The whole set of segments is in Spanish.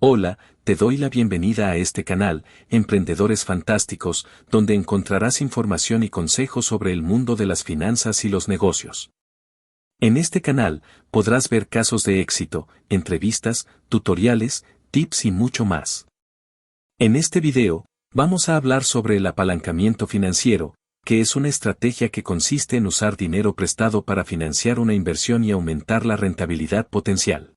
Hola, te doy la bienvenida a este canal, Emprendedores Fantásticos, donde encontrarás información y consejos sobre el mundo de las finanzas y los negocios. En este canal, podrás ver casos de éxito, entrevistas, tutoriales, tips y mucho más. En este video, vamos a hablar sobre el apalancamiento financiero, que es una estrategia que consiste en usar dinero prestado para financiar una inversión y aumentar la rentabilidad potencial.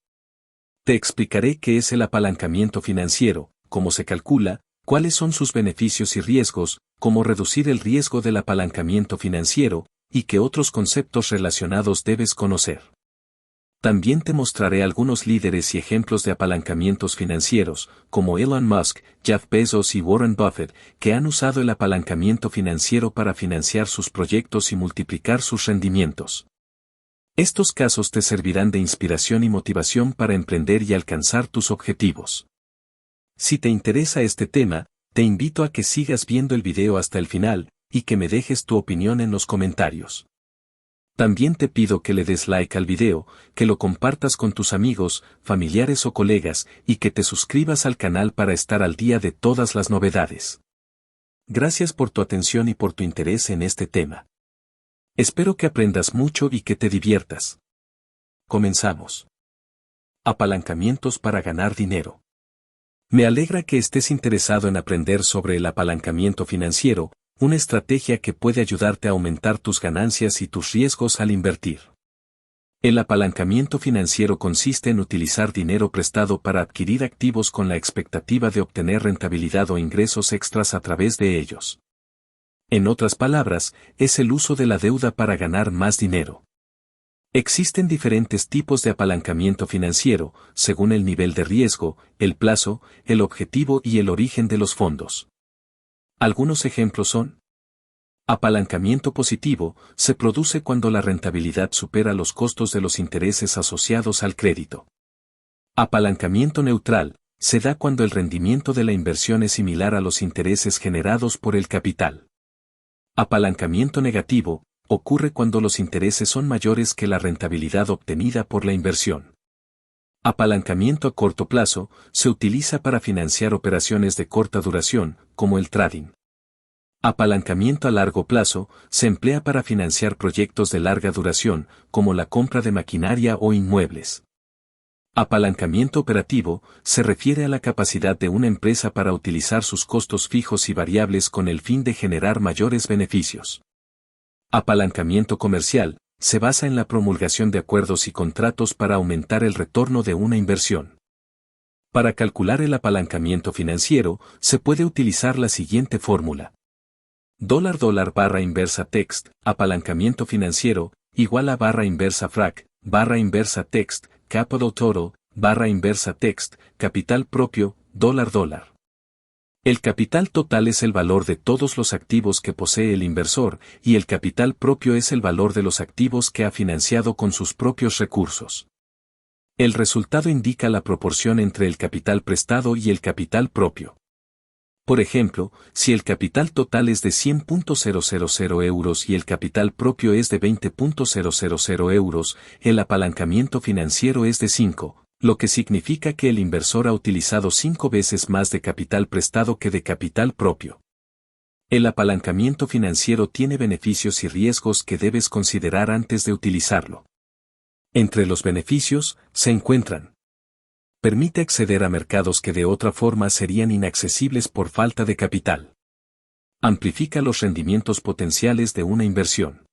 Te explicaré qué es el apalancamiento financiero, cómo se calcula, cuáles son sus beneficios y riesgos, cómo reducir el riesgo del apalancamiento financiero, y qué otros conceptos relacionados debes conocer. También te mostraré algunos líderes y ejemplos de apalancamientos financieros, como Elon Musk, Jeff Bezos y Warren Buffett, que han usado el apalancamiento financiero para financiar sus proyectos y multiplicar sus rendimientos. Estos casos te servirán de inspiración y motivación para emprender y alcanzar tus objetivos. Si te interesa este tema, te invito a que sigas viendo el video hasta el final, y que me dejes tu opinión en los comentarios. También te pido que le des like al video, que lo compartas con tus amigos, familiares o colegas, y que te suscribas al canal para estar al día de todas las novedades. Gracias por tu atención y por tu interés en este tema. Espero que aprendas mucho y que te diviertas. Comenzamos. Apalancamientos para ganar dinero. Me alegra que estés interesado en aprender sobre el apalancamiento financiero, una estrategia que puede ayudarte a aumentar tus ganancias y tus riesgos al invertir. El apalancamiento financiero consiste en utilizar dinero prestado para adquirir activos con la expectativa de obtener rentabilidad o ingresos extras a través de ellos. En otras palabras, es el uso de la deuda para ganar más dinero. Existen diferentes tipos de apalancamiento financiero, según el nivel de riesgo, el plazo, el objetivo y el origen de los fondos. Algunos ejemplos son: apalancamiento positivo, se produce cuando la rentabilidad supera los costos de los intereses asociados al crédito. Apalancamiento neutral, se da cuando el rendimiento de la inversión es similar a los intereses generados por el capital. Apalancamiento negativo, ocurre cuando los intereses son mayores que la rentabilidad obtenida por la inversión. Apalancamiento a corto plazo, se utiliza para financiar operaciones de corta duración, como el trading. Apalancamiento a largo plazo, se emplea para financiar proyectos de larga duración, como la compra de maquinaria o inmuebles. Apalancamiento operativo, se refiere a la capacidad de una empresa para utilizar sus costos fijos y variables con el fin de generar mayores beneficios. Apalancamiento comercial, se basa en la promulgación de acuerdos y contratos para aumentar el retorno de una inversión. Para calcular el apalancamiento financiero, se puede utilizar la siguiente fórmula. $$ barra inversa text, apalancamiento financiero, igual a barra inversa FRAC, barra inversa text, capital total, barra inversa text, capital propio, $. El capital total es el valor de todos los activos que posee el inversor, y el capital propio es el valor de los activos que ha financiado con sus propios recursos. El resultado indica la proporción entre el capital prestado y el capital propio. Por ejemplo, si el capital total es de 100.000 euros y el capital propio es de 20.000 euros, el apalancamiento financiero es de 5, lo que significa que el inversor ha utilizado 5 veces más de capital prestado que de capital propio. El apalancamiento financiero tiene beneficios y riesgos que debes considerar antes de utilizarlo. Entre los beneficios, se encuentran: permite acceder a mercados que de otra forma serían inaccesibles por falta de capital. Amplifica los rendimientos potenciales de una inversión.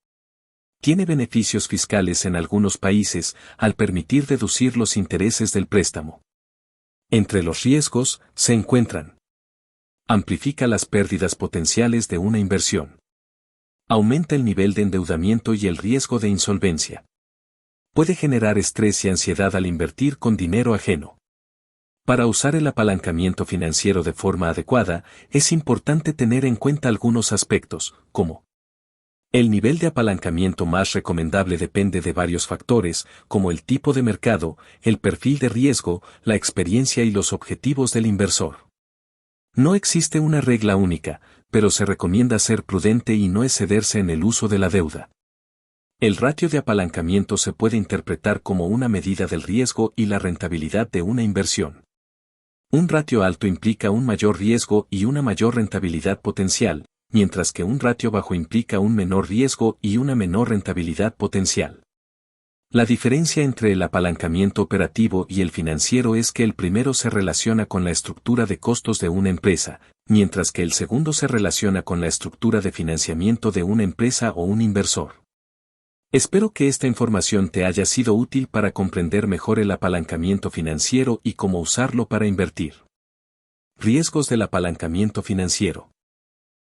Tiene beneficios fiscales en algunos países, al permitir deducir los intereses del préstamo. Entre los riesgos, se encuentran: amplifica las pérdidas potenciales de una inversión. Aumenta el nivel de endeudamiento y el riesgo de insolvencia. Puede generar estrés y ansiedad al invertir con dinero ajeno. Para usar el apalancamiento financiero de forma adecuada, es importante tener en cuenta algunos aspectos, como: el nivel de apalancamiento más recomendable depende de varios factores, como el tipo de mercado, el perfil de riesgo, la experiencia y los objetivos del inversor. No existe una regla única, pero se recomienda ser prudente y no excederse en el uso de la deuda. El ratio de apalancamiento se puede interpretar como una medida del riesgo y la rentabilidad de una inversión. Un ratio alto implica un mayor riesgo y una mayor rentabilidad potencial, mientras que un ratio bajo implica un menor riesgo y una menor rentabilidad potencial. La diferencia entre el apalancamiento operativo y el financiero es que el primero se relaciona con la estructura de costos de una empresa, mientras que el segundo se relaciona con la estructura de financiamiento de una empresa o un inversor. Espero que esta información te haya sido útil para comprender mejor el apalancamiento financiero y cómo usarlo para invertir. Riesgos del apalancamiento financiero.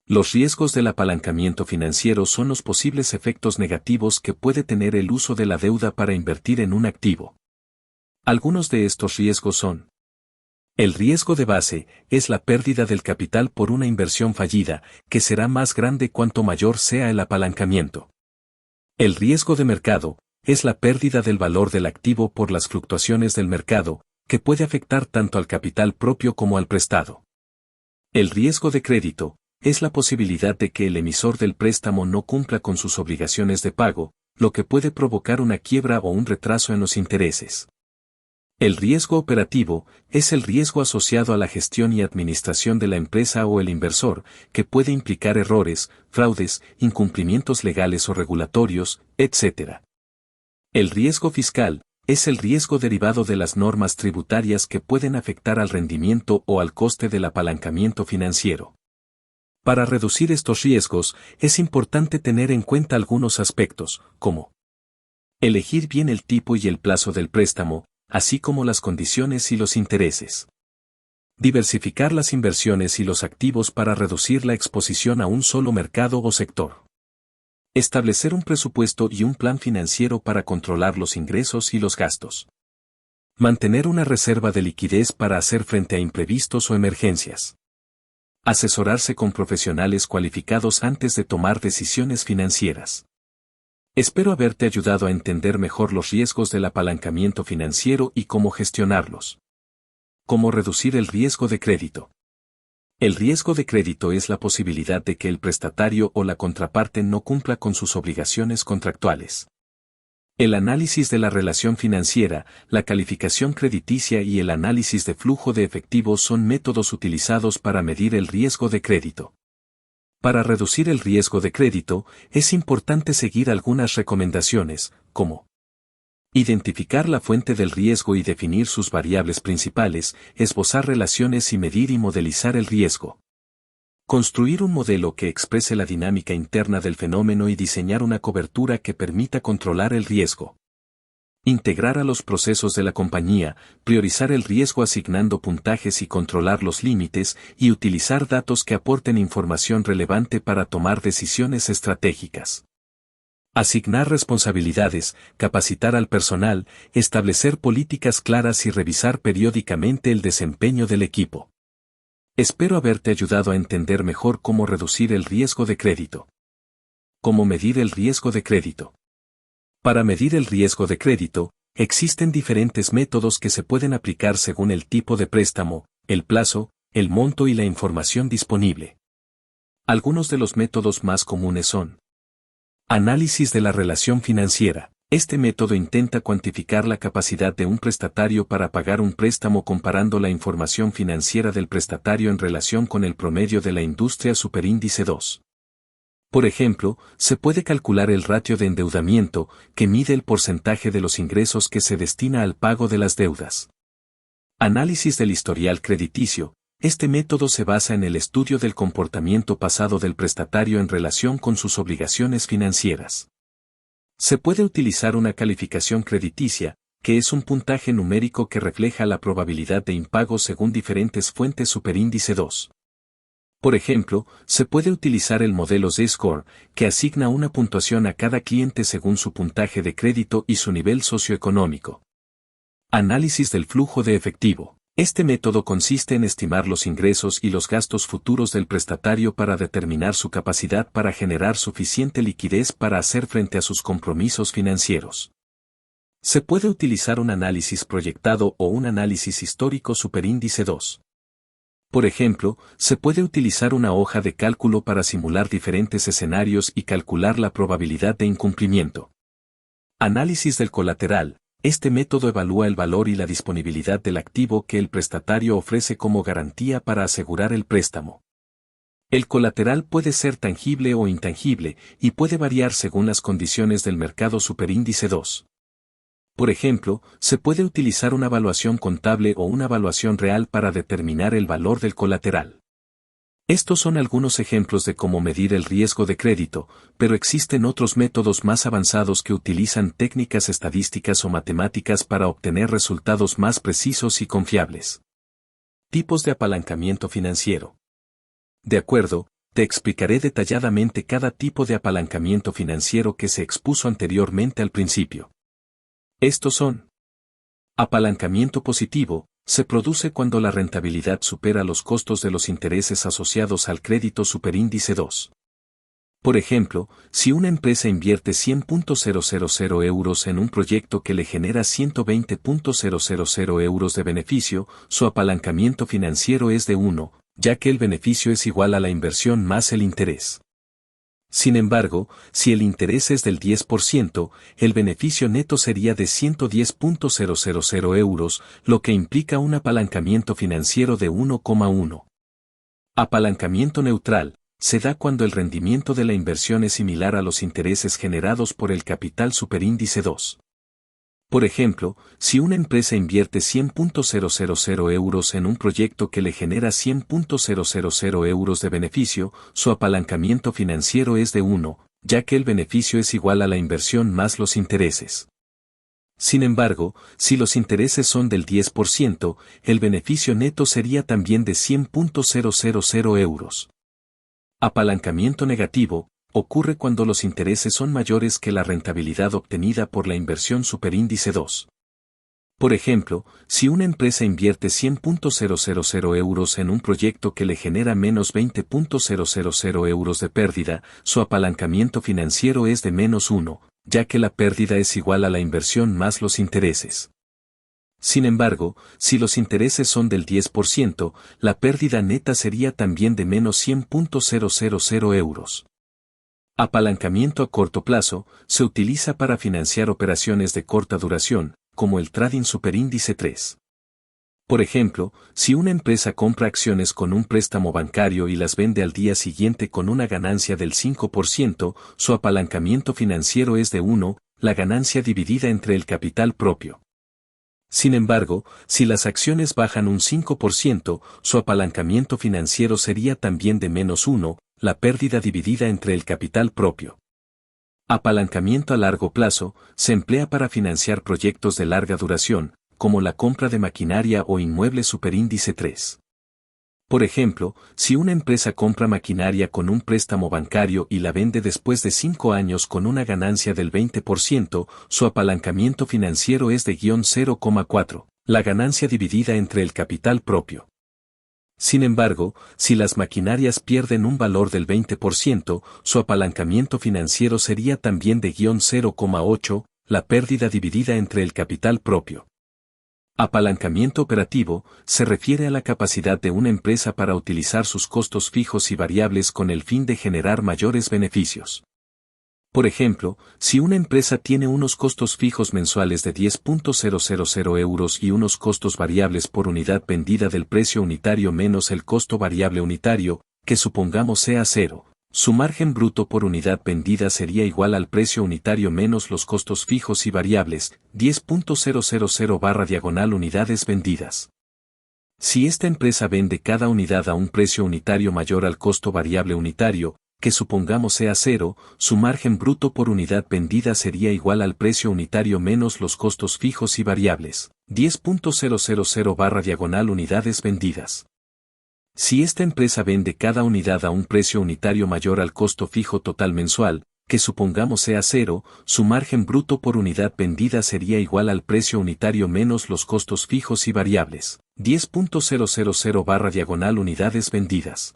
Los riesgos del apalancamiento financiero son los posibles efectos negativos que puede tener el uso de la deuda para invertir en un activo. Algunos de estos riesgos son: el riesgo de base es la pérdida del capital por una inversión fallida, que será más grande cuanto mayor sea el apalancamiento. El riesgo de mercado es la pérdida del valor del activo por las fluctuaciones del mercado, que puede afectar tanto al capital propio como al prestado. El riesgo de crédito es la posibilidad de que el emisor del préstamo no cumpla con sus obligaciones de pago, lo que puede provocar una quiebra o un retraso en los intereses. El riesgo operativo es el riesgo asociado a la gestión y administración de la empresa o el inversor, que puede implicar errores, fraudes, incumplimientos legales o regulatorios, etc. El riesgo fiscal es el riesgo derivado de las normas tributarias que pueden afectar al rendimiento o al coste del apalancamiento financiero. Para reducir estos riesgos, es importante tener en cuenta algunos aspectos, como elegir bien el tipo y el plazo del préstamo, así como las condiciones y los intereses. Diversificar las inversiones y los activos para reducir la exposición a un solo mercado o sector. Establecer un presupuesto y un plan financiero para controlar los ingresos y los gastos. Mantener una reserva de liquidez para hacer frente a imprevistos o emergencias. Asesorarse con profesionales cualificados antes de tomar decisiones financieras. Espero haberte ayudado a entender mejor los riesgos del apalancamiento financiero y cómo gestionarlos. Cómo reducir el riesgo de crédito. El riesgo de crédito es la posibilidad de que el prestatario o la contraparte no cumpla con sus obligaciones contractuales. El análisis de la relación financiera, la calificación crediticia y el análisis de flujo de efectivo son métodos utilizados para medir el riesgo de crédito. Para reducir el riesgo de crédito, es importante seguir algunas recomendaciones, como identificar la fuente del riesgo y definir sus variables principales, esbozar relaciones y medir y modelizar el riesgo. Construir un modelo que exprese la dinámica interna del fenómeno y diseñar una cobertura que permita controlar el riesgo. Integrar a los procesos de la compañía, priorizar el riesgo asignando puntajes y controlar los límites, y utilizar datos que aporten información relevante para tomar decisiones estratégicas. Asignar responsabilidades, capacitar al personal, establecer políticas claras y revisar periódicamente el desempeño del equipo. Espero haberte ayudado a entender mejor cómo reducir el riesgo de crédito. ¿Cómo medir el riesgo de crédito? Para medir el riesgo de crédito, existen diferentes métodos que se pueden aplicar según el tipo de préstamo, el plazo, el monto y la información disponible. Algunos de los métodos más comunes son: análisis de la relación financiera. Este método intenta cuantificar la capacidad de un prestatario para pagar un préstamo comparando la información financiera del prestatario en relación con el promedio de la industria superíndice 2. Por ejemplo, se puede calcular el ratio de endeudamiento, que mide el porcentaje de los ingresos que se destina al pago de las deudas. Análisis del historial crediticio. Este método se basa en el estudio del comportamiento pasado del prestatario en relación con sus obligaciones financieras. Se puede utilizar una calificación crediticia, que es un puntaje numérico que refleja la probabilidad de impago según diferentes fuentes superíndice 2. Por ejemplo, se puede utilizar el modelo Z-Score, que asigna una puntuación a cada cliente según su puntaje de crédito y su nivel socioeconómico. Análisis del flujo de efectivo. Este método consiste en estimar los ingresos y los gastos futuros del prestatario para determinar su capacidad para generar suficiente liquidez para hacer frente a sus compromisos financieros. Se puede utilizar un análisis proyectado o un análisis histórico superíndice 2. Por ejemplo, se puede utilizar una hoja de cálculo para simular diferentes escenarios y calcular la probabilidad de incumplimiento. Análisis del colateral. Este método evalúa el valor y la disponibilidad del activo que el prestatario ofrece como garantía para asegurar el préstamo. El colateral puede ser tangible o intangible y puede variar según las condiciones del mercado superíndice 2. Por ejemplo, se puede utilizar una evaluación contable o una evaluación real para determinar el valor del colateral. Estos son algunos ejemplos de cómo medir el riesgo de crédito, pero existen otros métodos más avanzados que utilizan técnicas estadísticas o matemáticas para obtener resultados más precisos y confiables. Tipos de apalancamiento financiero. De acuerdo, te explicaré detalladamente cada tipo de apalancamiento financiero que se expuso anteriormente al principio. Estos son: apalancamiento positivo. Se produce cuando la rentabilidad supera los costos de los intereses asociados al crédito superíndice 2. Por ejemplo, si una empresa invierte 100.000 euros en un proyecto que le genera 120.000 euros de beneficio, su apalancamiento financiero es de 1, ya que el beneficio es igual a la inversión más el interés. Sin embargo, si el interés es del 10%, el beneficio neto sería de 110.000 euros, lo que implica un apalancamiento financiero de 1,1. Apalancamiento neutral. Se da cuando el rendimiento de la inversión es similar a los intereses generados por el capital superíndice 2. Por ejemplo, si una empresa invierte 100.000 euros en un proyecto que le genera 100.000 euros de beneficio, su apalancamiento financiero es de 1, ya que el beneficio es igual a la inversión más los intereses. Sin embargo, si los intereses son del 10%, el beneficio neto sería también de 100.000 euros. Apalancamiento negativo. Ocurre cuando los intereses son mayores que la rentabilidad obtenida por la inversión superíndice 2. Por ejemplo, si una empresa invierte 100.000 euros en un proyecto que le genera menos 20.000 euros de pérdida, su apalancamiento financiero es de menos 1, ya que la pérdida es igual a la inversión más los intereses. Sin embargo, si los intereses son del 10%, la pérdida neta sería también de menos 100.000 euros. Apalancamiento a corto plazo. Se utiliza para financiar operaciones de corta duración, como el trading superíndice 3. Por ejemplo, si una empresa compra acciones con un préstamo bancario y las vende al día siguiente con una ganancia del 5%, su apalancamiento financiero es de 1, la ganancia dividida entre el capital propio. Sin embargo, si las acciones bajan un 5%, su apalancamiento financiero sería también de menos 1, la pérdida dividida entre el capital propio. Apalancamiento a largo plazo. Se emplea para financiar proyectos de larga duración, como la compra de maquinaria o inmuebles superíndice 3. Por ejemplo, si una empresa compra maquinaria con un préstamo bancario y la vende después de 5 años con una ganancia del 20%, su apalancamiento financiero es de 0,4, la ganancia dividida entre el capital propio. Sin embargo, si las maquinarias pierden un valor del 20%, su apalancamiento financiero sería también de 0,8, la pérdida dividida entre el capital propio. Apalancamiento operativo. Se refiere a la capacidad de una empresa para utilizar sus costos fijos y variables con el fin de generar mayores beneficios. Por ejemplo, si una empresa tiene unos costos fijos mensuales de 10.000 euros y unos costos variables por unidad vendida del precio unitario menos el costo variable unitario, que supongamos sea 0, su margen bruto por unidad vendida sería igual al precio unitario menos los costos fijos y variables, 10.000 unidades vendidas. Si esta empresa vende cada unidad a un precio unitario mayor al costo variable unitario, que supongamos sea 0, su margen bruto por unidad vendida sería igual al precio unitario menos los costos fijos y variables, 10.000 unidades vendidas. Si esta empresa vende cada unidad a un precio unitario mayor al costo fijo total mensual, que supongamos sea 0, su margen bruto por unidad vendida sería igual al precio unitario menos los costos fijos y variables, 10.000 unidades vendidas.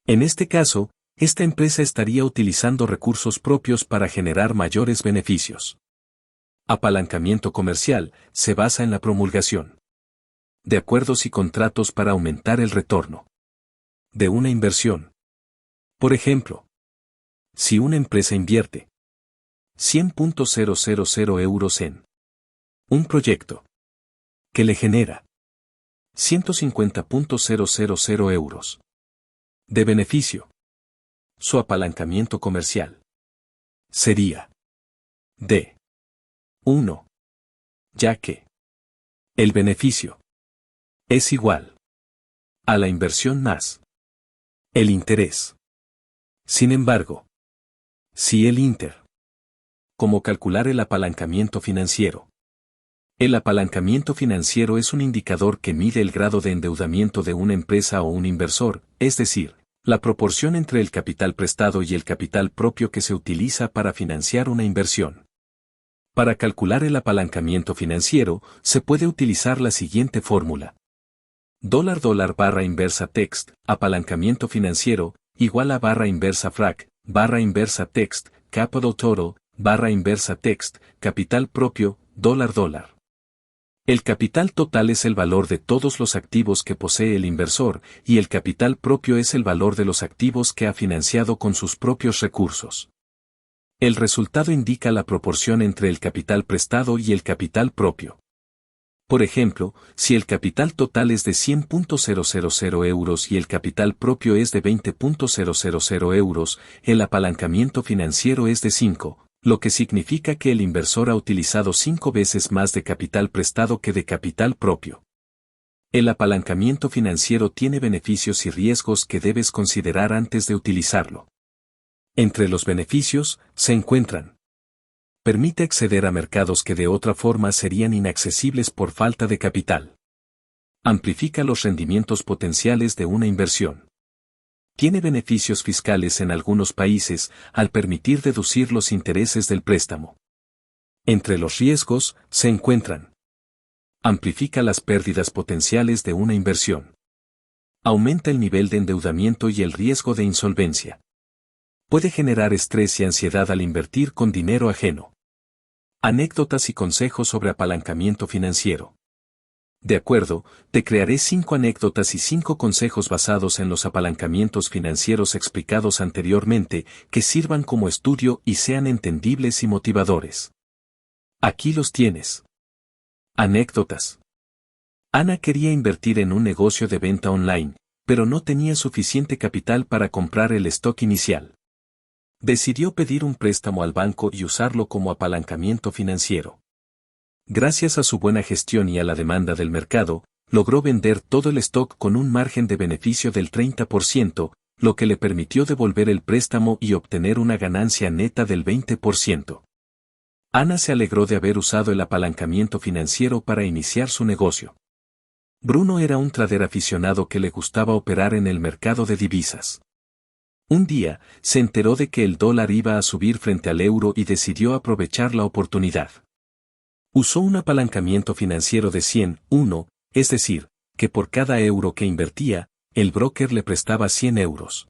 En este caso, esta empresa estaría utilizando recursos propios para generar mayores beneficios. Apalancamiento comercial. Se basa en la promulgación de acuerdos y contratos para aumentar el retorno de una inversión. Por ejemplo, si una empresa invierte 100.000 euros en Un proyecto que le genera 150.000 euros de beneficio. Su apalancamiento comercial sería de 1, ya que el beneficio es igual a la inversión más el interés. Sin embargo, si el Inter, ¿cómo calcular el apalancamiento financiero? El apalancamiento financiero es un indicador que mide el grado de endeudamiento de una empresa o un inversor, es decir, la proporción entre el capital prestado y el capital propio que se utiliza para financiar una inversión. Para calcular el apalancamiento financiero, se puede utilizar la siguiente fórmula. $$ barra inversa text, apalancamiento financiero, igual a barra inversa frac, barra inversa text, capital total, barra inversa text, capital propio, $. El capital total es el valor de todos los activos que posee el inversor, y el capital propio es el valor de los activos que ha financiado con sus propios recursos. El resultado indica la proporción entre el capital prestado y el capital propio. Por ejemplo, si el capital total es de 100.000 euros y el capital propio es de 20.000 euros, el apalancamiento financiero es de 5, lo que significa que el inversor ha utilizado 5 veces más de capital prestado que de capital propio. El apalancamiento financiero tiene beneficios y riesgos que debes considerar antes de utilizarlo. Entre los beneficios, se encuentran: permite acceder a mercados que de otra forma serían inaccesibles por falta de capital. Amplifica los rendimientos potenciales de una inversión. Tiene beneficios fiscales en algunos países, al permitir deducir los intereses del préstamo. Entre los riesgos, se encuentran: amplifica las pérdidas potenciales de una inversión. Aumenta el nivel de endeudamiento y el riesgo de insolvencia. Puede generar estrés y ansiedad al invertir con dinero ajeno. Anécdotas y consejos sobre apalancamiento financiero. De acuerdo, te crearé 5 anécdotas y 5 consejos basados en los apalancamientos financieros explicados anteriormente, que sirvan como estudio y sean entendibles y motivadores. Aquí los tienes. Anécdotas. Ana quería invertir en un negocio de venta online, pero no tenía suficiente capital para comprar el stock inicial. Decidió pedir un préstamo al banco y usarlo como apalancamiento financiero. Gracias a su buena gestión y a la demanda del mercado, logró vender todo el stock con un margen de beneficio del 30%, lo que le permitió devolver el préstamo y obtener una ganancia neta del 20%. Ana se alegró de haber usado el apalancamiento financiero para iniciar su negocio. Bruno era un trader aficionado que le gustaba operar en el mercado de divisas. Un día, se enteró de que el dólar iba a subir frente al euro y decidió aprovechar la oportunidad. Usó un apalancamiento financiero de 100, es decir, que por cada euro que invertía, el broker le prestaba 100 euros.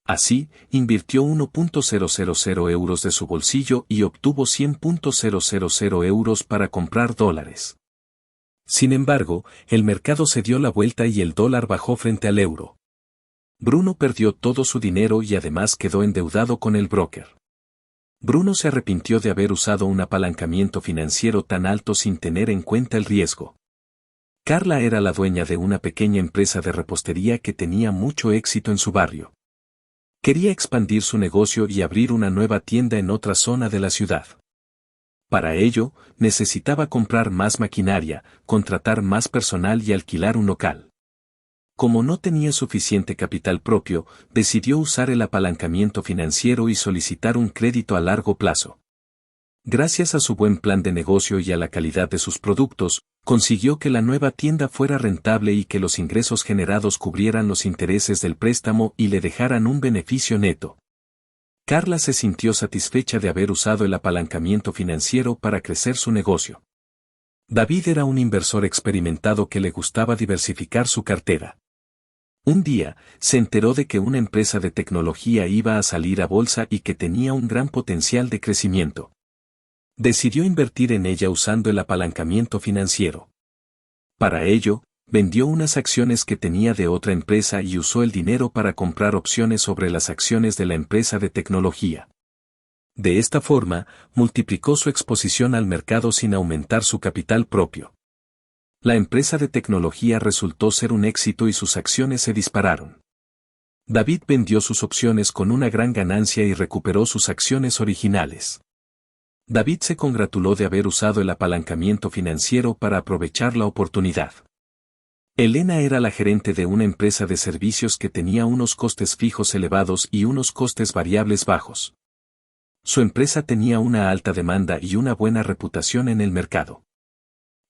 Así, invirtió 1.000 euros de su bolsillo y obtuvo 100.000 euros para comprar dólares. Sin embargo, el mercado se dio la vuelta y el dólar bajó frente al euro. Bruno perdió todo su dinero y además quedó endeudado con el broker. Bruno se arrepintió de haber usado un apalancamiento financiero tan alto sin tener en cuenta el riesgo. Carla era la dueña de una pequeña empresa de repostería que tenía mucho éxito en su barrio. Quería expandir su negocio y abrir una nueva tienda en otra zona de la ciudad. Para ello, necesitaba comprar más maquinaria, contratar más personal y alquilar un local. Como no tenía suficiente capital propio, decidió usar el apalancamiento financiero y solicitar un crédito a largo plazo. Gracias a su buen plan de negocio y a la calidad de sus productos, consiguió que la nueva tienda fuera rentable y que los ingresos generados cubrieran los intereses del préstamo y le dejaran un beneficio neto. Carla se sintió satisfecha de haber usado el apalancamiento financiero para crecer su negocio. David era un inversor experimentado que le gustaba diversificar su cartera. Un día, se enteró de que una empresa de tecnología iba a salir a bolsa y que tenía un gran potencial de crecimiento. Decidió invertir en ella usando el apalancamiento financiero. Para ello, vendió unas acciones que tenía de otra empresa y usó el dinero para comprar opciones sobre las acciones de la empresa de tecnología. De esta forma, multiplicó su exposición al mercado sin aumentar su capital propio. La empresa de tecnología resultó ser un éxito y sus acciones se dispararon. David vendió sus opciones con una gran ganancia y recuperó sus acciones originales. David se congratuló de haber usado el apalancamiento financiero para aprovechar la oportunidad. Elena era la gerente de una empresa de servicios que tenía unos costes fijos elevados y unos costes variables bajos. Su empresa tenía una alta demanda y una buena reputación en el mercado.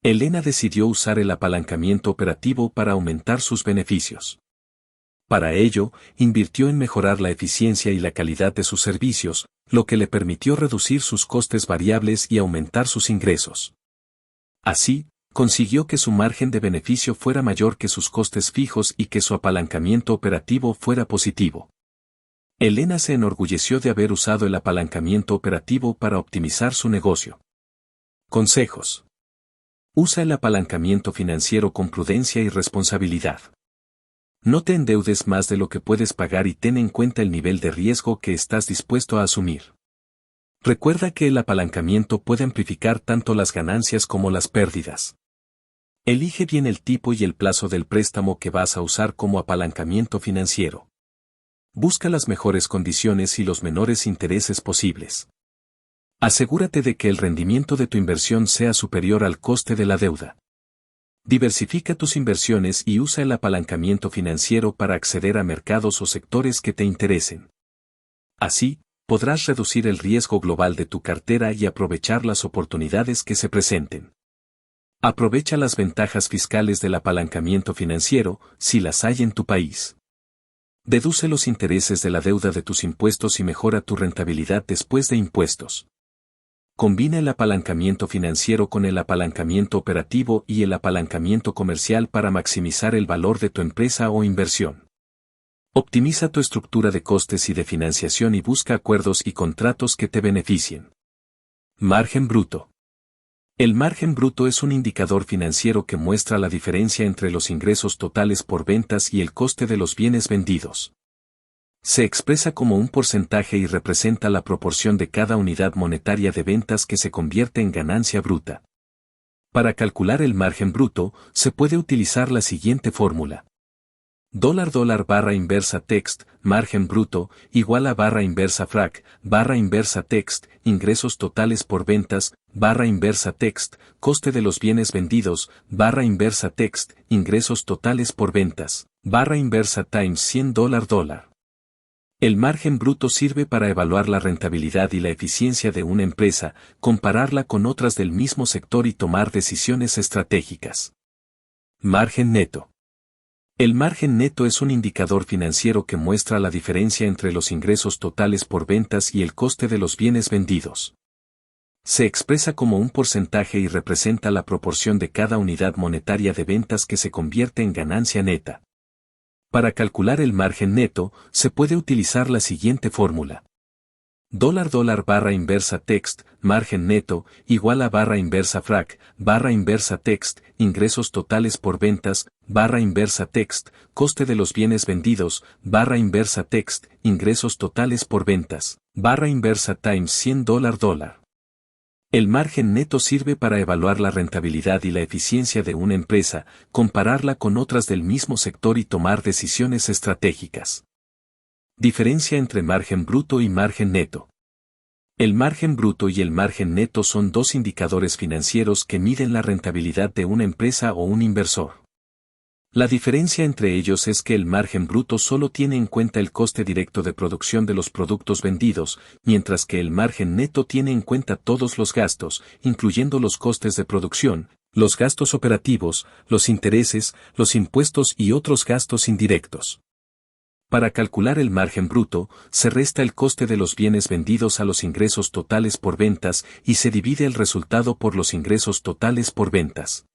Elena decidió usar el apalancamiento operativo para aumentar sus beneficios. Para ello, invirtió en mejorar la eficiencia y la calidad de sus servicios, lo que le permitió reducir sus costes variables y aumentar sus ingresos. Así, consiguió que su margen de beneficio fuera mayor que sus costes fijos y que su apalancamiento operativo fuera positivo. Elena se enorgulleció de haber usado el apalancamiento operativo para optimizar su negocio. Consejos. Usa el apalancamiento financiero con prudencia y responsabilidad. No te endeudes más de lo que puedes pagar y ten en cuenta el nivel de riesgo que estás dispuesto a asumir. Recuerda que el apalancamiento puede amplificar tanto las ganancias como las pérdidas. Elige bien el tipo y el plazo del préstamo que vas a usar como apalancamiento financiero. Busca las mejores condiciones y los menores intereses posibles. Asegúrate de que el rendimiento de tu inversión sea superior al coste de la deuda. Diversifica tus inversiones y usa el apalancamiento financiero para acceder a mercados o sectores que te interesen. Así, podrás reducir el riesgo global de tu cartera y aprovechar las oportunidades que se presenten. Aprovecha las ventajas fiscales del apalancamiento financiero, si las hay en tu país. Deduce los intereses de la deuda de tus impuestos y mejora tu rentabilidad después de impuestos. Combina el apalancamiento financiero con el apalancamiento operativo y el apalancamiento comercial para maximizar el valor de tu empresa o inversión. Optimiza tu estructura de costes y de financiación y busca acuerdos y contratos que te beneficien. Margen bruto. El margen bruto es un indicador financiero que muestra la diferencia entre los ingresos totales por ventas y el coste de los bienes vendidos. Se expresa como un porcentaje y representa la proporción de cada unidad monetaria de ventas que se convierte en ganancia bruta. Para calcular el margen bruto, se puede utilizar la siguiente fórmula. $$ barra inversa text, margen bruto, igual a barra inversa frac, barra inversa text, ingresos totales por ventas, barra inversa text, coste de los bienes vendidos, barra inversa text, ingresos totales por ventas, barra inversa times $100. El margen bruto sirve para evaluar la rentabilidad y la eficiencia de una empresa, compararla con otras del mismo sector y tomar decisiones estratégicas. Margen neto. El margen neto es un indicador financiero que muestra la diferencia entre los ingresos totales por ventas y el coste de los bienes vendidos. Se expresa como un porcentaje y representa la proporción de cada unidad monetaria de ventas que se convierte en ganancia neta. Para calcular el margen neto, se puede utilizar la siguiente fórmula. $$ barra inversa text, margen neto, igual a barra inversa frac, barra inversa text, ingresos totales por ventas, barra inversa text, coste de los bienes vendidos, barra inversa text, ingresos totales por ventas, barra inversa times $100. El margen neto sirve para evaluar la rentabilidad y la eficiencia de una empresa, compararla con otras del mismo sector y tomar decisiones estratégicas. Diferencia entre margen bruto y margen neto. El margen bruto y el margen neto son dos indicadores financieros que miden la rentabilidad de una empresa o un inversor. La diferencia entre ellos es que el margen bruto solo tiene en cuenta el coste directo de producción de los productos vendidos, mientras que el margen neto tiene en cuenta todos los gastos, incluyendo los costes de producción, los gastos operativos, los intereses, los impuestos y otros gastos indirectos. Para calcular el margen bruto, se resta el coste de los bienes vendidos a los ingresos totales por ventas y se divide el resultado por los ingresos totales por ventas.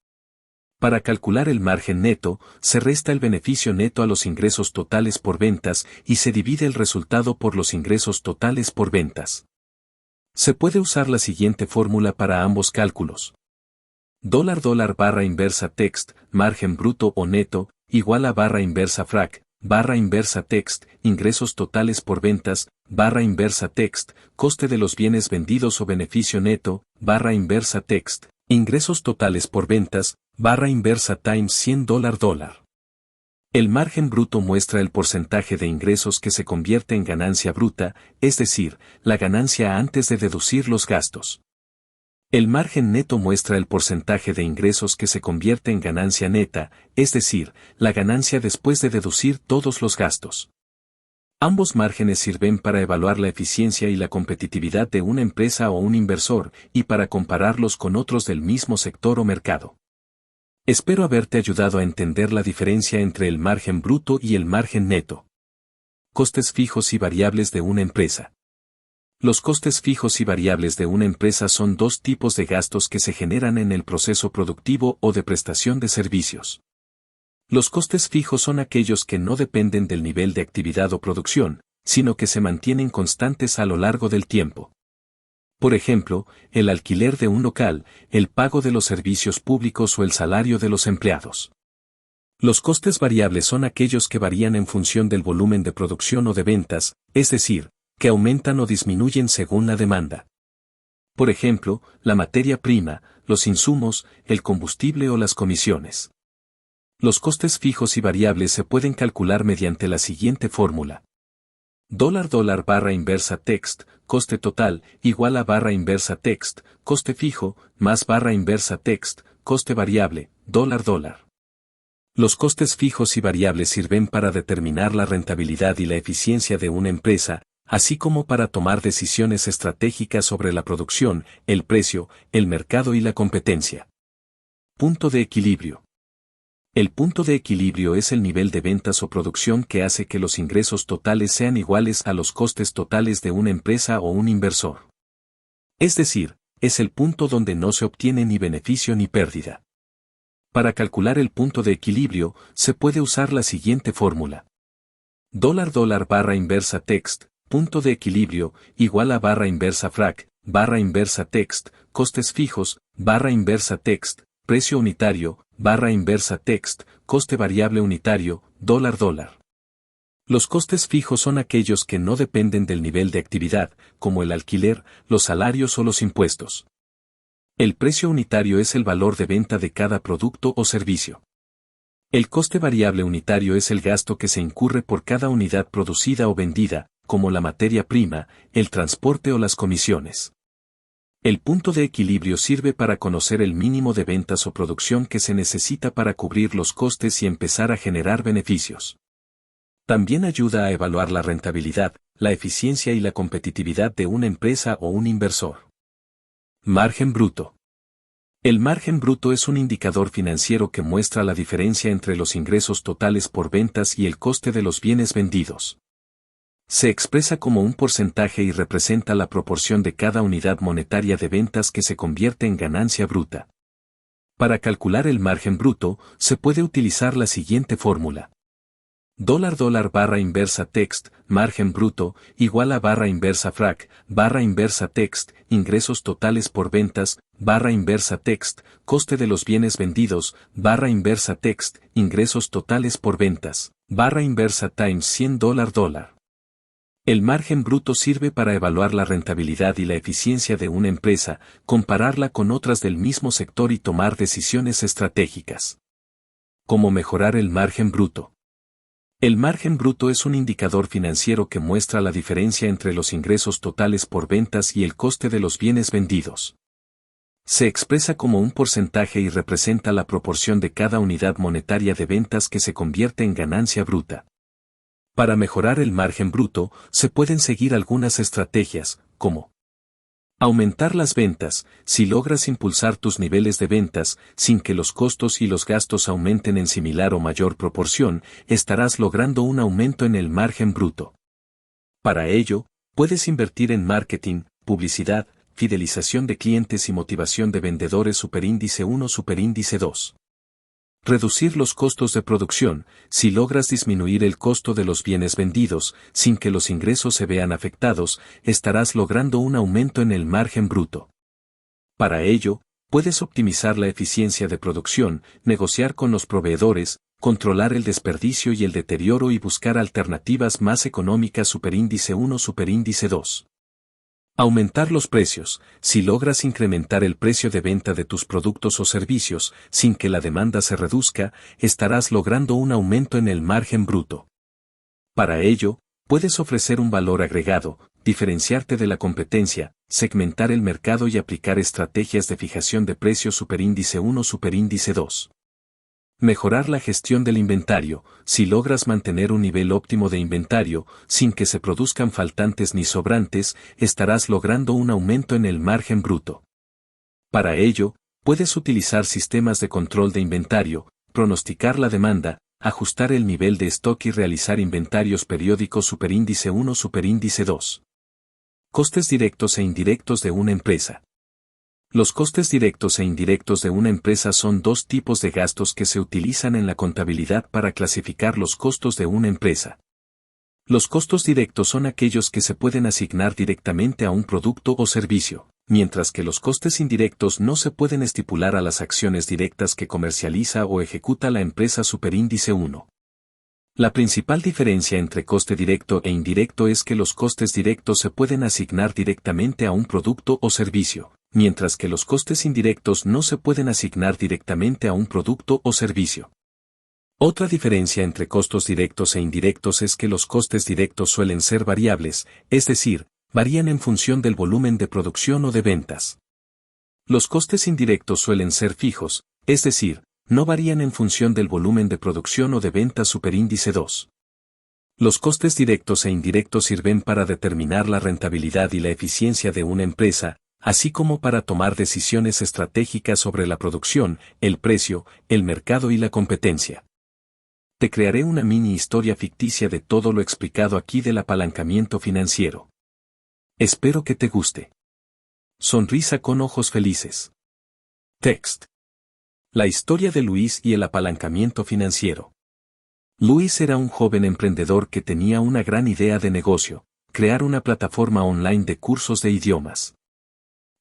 Para calcular el margen neto, se resta el beneficio neto a los ingresos totales por ventas y se divide el resultado por los ingresos totales por ventas. Se puede usar la siguiente fórmula para ambos cálculos. $$ barra inversa text, margen bruto o neto, igual a barra inversa frac, barra inversa text, ingresos totales por ventas, barra inversa text, coste de los bienes vendidos o beneficio neto, barra inversa text, ingresos totales por ventas, barra inversa times $100 . El margen bruto muestra el porcentaje de ingresos que se convierte en ganancia bruta, es decir, la ganancia antes de deducir los gastos. El margen neto muestra el porcentaje de ingresos que se convierte en ganancia neta, es decir, la ganancia después de deducir todos los gastos. Ambos márgenes sirven para evaluar la eficiencia y la competitividad de una empresa o un inversor, y para compararlos con otros del mismo sector o mercado. Espero haberte ayudado a entender la diferencia entre el margen bruto y el margen neto. Costes fijos y variables de una empresa. Los costes fijos y variables de una empresa son dos tipos de gastos que se generan en el proceso productivo o de prestación de servicios. Los costes fijos son aquellos que no dependen del nivel de actividad o producción, sino que se mantienen constantes a lo largo del tiempo. Por ejemplo, el alquiler de un local, el pago de los servicios públicos o el salario de los empleados. Los costes variables son aquellos que varían en función del volumen de producción o de ventas, es decir, que aumentan o disminuyen según la demanda. Por ejemplo, la materia prima, los insumos, el combustible o las comisiones. Los costes fijos y variables se pueden calcular mediante la siguiente fórmula. $$ barra inversa text, coste total, igual a barra inversa text, coste fijo, más barra inversa text, coste variable, $. Los costes fijos y variables sirven para determinar la rentabilidad y la eficiencia de una empresa, así como para tomar decisiones estratégicas sobre la producción, el precio, el mercado y la competencia. Punto de equilibrio. El punto de equilibrio es el nivel de ventas o producción que hace que los ingresos totales sean iguales a los costes totales de una empresa o un inversor. Es decir, es el punto donde no se obtiene ni beneficio ni pérdida. Para calcular el punto de equilibrio, se puede usar la siguiente fórmula. $$ barra inversa text, punto de equilibrio, igual a barra inversa frac, barra inversa text, costes fijos, barra inversa text, precio unitario, barra inversa text, coste variable unitario, $. Los costes fijos son aquellos que no dependen del nivel de actividad, como el alquiler, los salarios o los impuestos. El precio unitario es el valor de venta de cada producto o servicio. El coste variable unitario es el gasto que se incurre por cada unidad producida o vendida, como la materia prima, el transporte o las comisiones. El punto de equilibrio sirve para conocer el mínimo de ventas o producción que se necesita para cubrir los costes y empezar a generar beneficios. También ayuda a evaluar la rentabilidad, la eficiencia y la competitividad de una empresa o un inversor. Margen bruto. El margen bruto es un indicador financiero que muestra la diferencia entre los ingresos totales por ventas y el coste de los bienes vendidos. Se expresa como un porcentaje y representa la proporción de cada unidad monetaria de ventas que se convierte en ganancia bruta. Para calcular el margen bruto, se puede utilizar la siguiente fórmula. $$ barra inversa text, margen bruto, igual a barra inversa frac, barra inversa text, ingresos totales por ventas, barra inversa text, coste de los bienes vendidos, barra inversa text, ingresos totales por ventas, barra inversa times $100. El margen bruto sirve para evaluar la rentabilidad y la eficiencia de una empresa, compararla con otras del mismo sector y tomar decisiones estratégicas. ¿Cómo mejorar el margen bruto? El margen bruto es un indicador financiero que muestra la diferencia entre los ingresos totales por ventas y el coste de los bienes vendidos. Se expresa como un porcentaje y representa la proporción de cada unidad monetaria de ventas que se convierte en ganancia bruta. Para mejorar el margen bruto, se pueden seguir algunas estrategias, como aumentar las ventas. Si logras impulsar tus niveles de ventas, sin que los costos y los gastos aumenten en similar o mayor proporción, estarás logrando un aumento en el margen bruto. Para ello, puedes invertir en marketing, publicidad, fidelización de clientes y motivación de vendedores superíndice 1 superíndice 2. Reducir los costos de producción. Si logras disminuir el costo de los bienes vendidos, sin que los ingresos se vean afectados, estarás logrando un aumento en el margen bruto. Para ello, puedes optimizar la eficiencia de producción, negociar con los proveedores, controlar el desperdicio y el deterioro y buscar alternativas más económicas. Superíndice 1, superíndice 2. Aumentar los precios. Si logras incrementar el precio de venta de tus productos o servicios, sin que la demanda se reduzca, estarás logrando un aumento en el margen bruto. Para ello, puedes ofrecer un valor agregado, diferenciarte de la competencia, segmentar el mercado y aplicar estrategias de fijación de precios. Superíndice 1, superíndice 2. Mejorar la gestión del inventario. Si logras mantener un nivel óptimo de inventario, sin que se produzcan faltantes ni sobrantes, estarás logrando un aumento en el margen bruto. Para ello, puedes utilizar sistemas de control de inventario, pronosticar la demanda, ajustar el nivel de stock y realizar inventarios periódicos. Superíndice 1, superíndice 2. Costes directos e indirectos de una empresa. Los costes directos e indirectos de una empresa son dos tipos de gastos que se utilizan en la contabilidad para clasificar los costos de una empresa. Los costos directos son aquellos que se pueden asignar directamente a un producto o servicio, mientras que los costes indirectos no se pueden estipular a las acciones directas que comercializa o ejecuta la empresa. Superíndice 1. La principal diferencia entre coste directo e indirecto es que los costes directos se pueden asignar directamente a un producto o servicio, mientras que los costes indirectos no se pueden asignar directamente a un producto o servicio. Otra diferencia entre costos directos e indirectos es que los costes directos suelen ser variables, es decir, varían en función del volumen de producción o de ventas. Los costes indirectos suelen ser fijos, es decir, no varían en función del volumen de producción o de ventas. Superíndice 2. Los costes directos e indirectos sirven para determinar la rentabilidad y la eficiencia de una empresa, así como para tomar decisiones estratégicas sobre la producción, el precio, el mercado y la competencia. Te crearé una mini historia ficticia de todo lo explicado aquí del apalancamiento financiero. Espero que te guste. Sonrisa con ojos felices. Text. La historia de Luis y el apalancamiento financiero. Luis era un joven emprendedor que tenía una gran idea de negocio: crear una plataforma online de cursos de idiomas.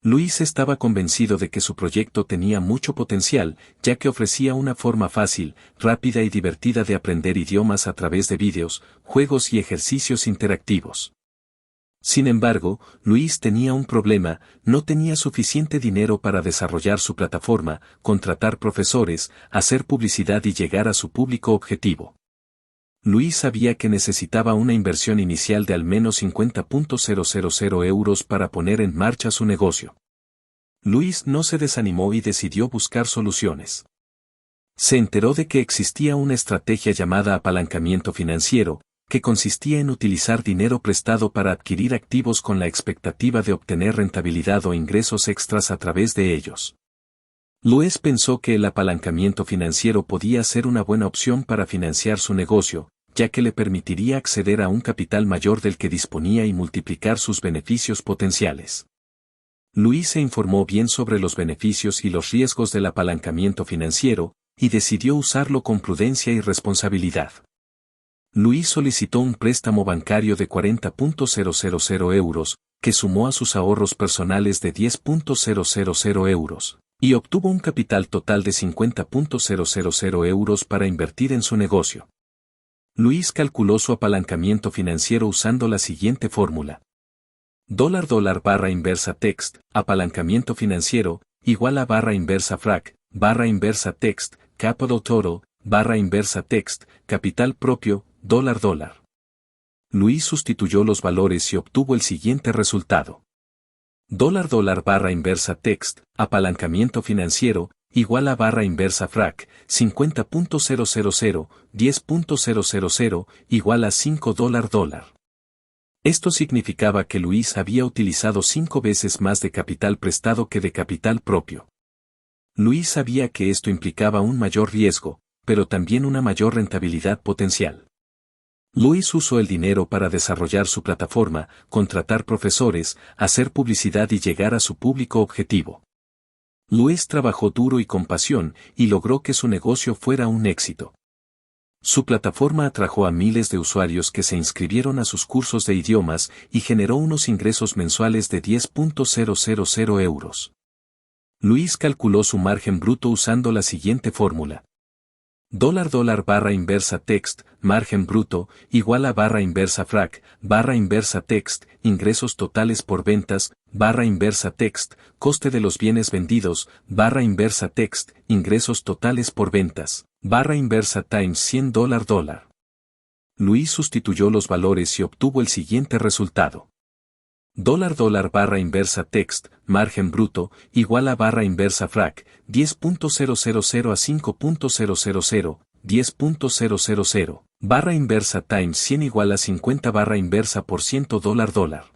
Luis estaba convencido de que su proyecto tenía mucho potencial, ya que ofrecía una forma fácil, rápida y divertida de aprender idiomas a través de vídeos, juegos y ejercicios interactivos. Sin embargo, Luis tenía un problema: no tenía suficiente dinero para desarrollar su plataforma, contratar profesores, hacer publicidad y llegar a su público objetivo. Luis sabía que necesitaba una inversión inicial de al menos 50.000 euros para poner en marcha su negocio. Luis no se desanimó y decidió buscar soluciones. Se enteró de que existía una estrategia llamada apalancamiento financiero, que consistía en utilizar dinero prestado para adquirir activos con la expectativa de obtener rentabilidad o ingresos extras a través de ellos. Luis pensó que el apalancamiento financiero podía ser una buena opción para financiar su negocio, ya que le permitiría acceder a un capital mayor del que disponía y multiplicar sus beneficios potenciales. Luis se informó bien sobre los beneficios y los riesgos del apalancamiento financiero, y decidió usarlo con prudencia y responsabilidad. Luis solicitó un préstamo bancario de 40.000 euros, que sumó a sus ahorros personales de 10.000 euros, y obtuvo un capital total de 50.000 euros para invertir en su negocio. Luis calculó su apalancamiento financiero usando la siguiente fórmula. $$ barra inversa text, apalancamiento financiero, igual a barra inversa frac, barra inversa text, capital total, barra inversa text, capital propio, $. Luis sustituyó los valores y obtuvo el siguiente resultado. $, barra inversa text, apalancamiento financiero, igual a barra inversa frac, 50.000, 10.000, igual a $5. Esto significaba que Luis había utilizado 5 veces más de capital prestado que de capital propio. Luis sabía que esto implicaba un mayor riesgo, pero también una mayor rentabilidad potencial. Luis usó el dinero para desarrollar su plataforma, contratar profesores, hacer publicidad y llegar a su público objetivo. Luis trabajó duro y con pasión, y logró que su negocio fuera un éxito. Su plataforma atrajo a miles de usuarios que se inscribieron a sus cursos de idiomas y generó unos ingresos mensuales de 10.000 euros. Luis calculó su margen bruto usando la siguiente fórmula. Dólar barra inversa text, margen bruto, igual a barra inversa frac, barra inversa text, ingresos totales por ventas, barra inversa text, coste de los bienes vendidos, barra inversa text, ingresos totales por ventas, barra inversa times $100 . Luis sustituyó los valores y obtuvo el siguiente resultado. Dólar barra inversa text, margen bruto, igual a barra inversa frac, 10.000 a 5.000, 10.000, barra inversa times 100 igual a 50 barra inversa por ciento $.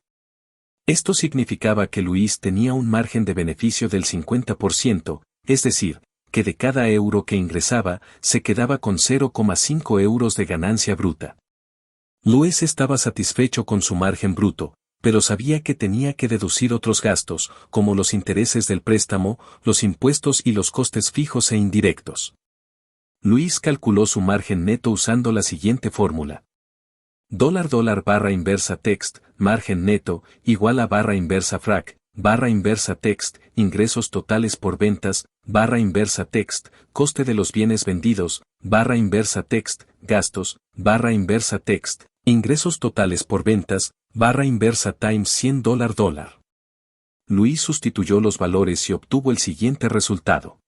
Esto significaba que Luis tenía un margen de beneficio del 50%, es decir, que de cada euro que ingresaba, se quedaba con 0,5 euros de ganancia bruta. Luis estaba satisfecho con su margen bruto, pero sabía que tenía que deducir otros gastos, como los intereses del préstamo, los impuestos y los costes fijos e indirectos. Luis calculó su margen neto usando la siguiente fórmula. Dólar barra inversa text, margen neto, igual a barra inversa frac, barra inversa text, ingresos totales por ventas, barra inversa text, coste de los bienes vendidos, barra inversa text, gastos, barra inversa text, ingresos totales por ventas, barra inversa times $100. Luis sustituyó los valores y obtuvo el siguiente resultado.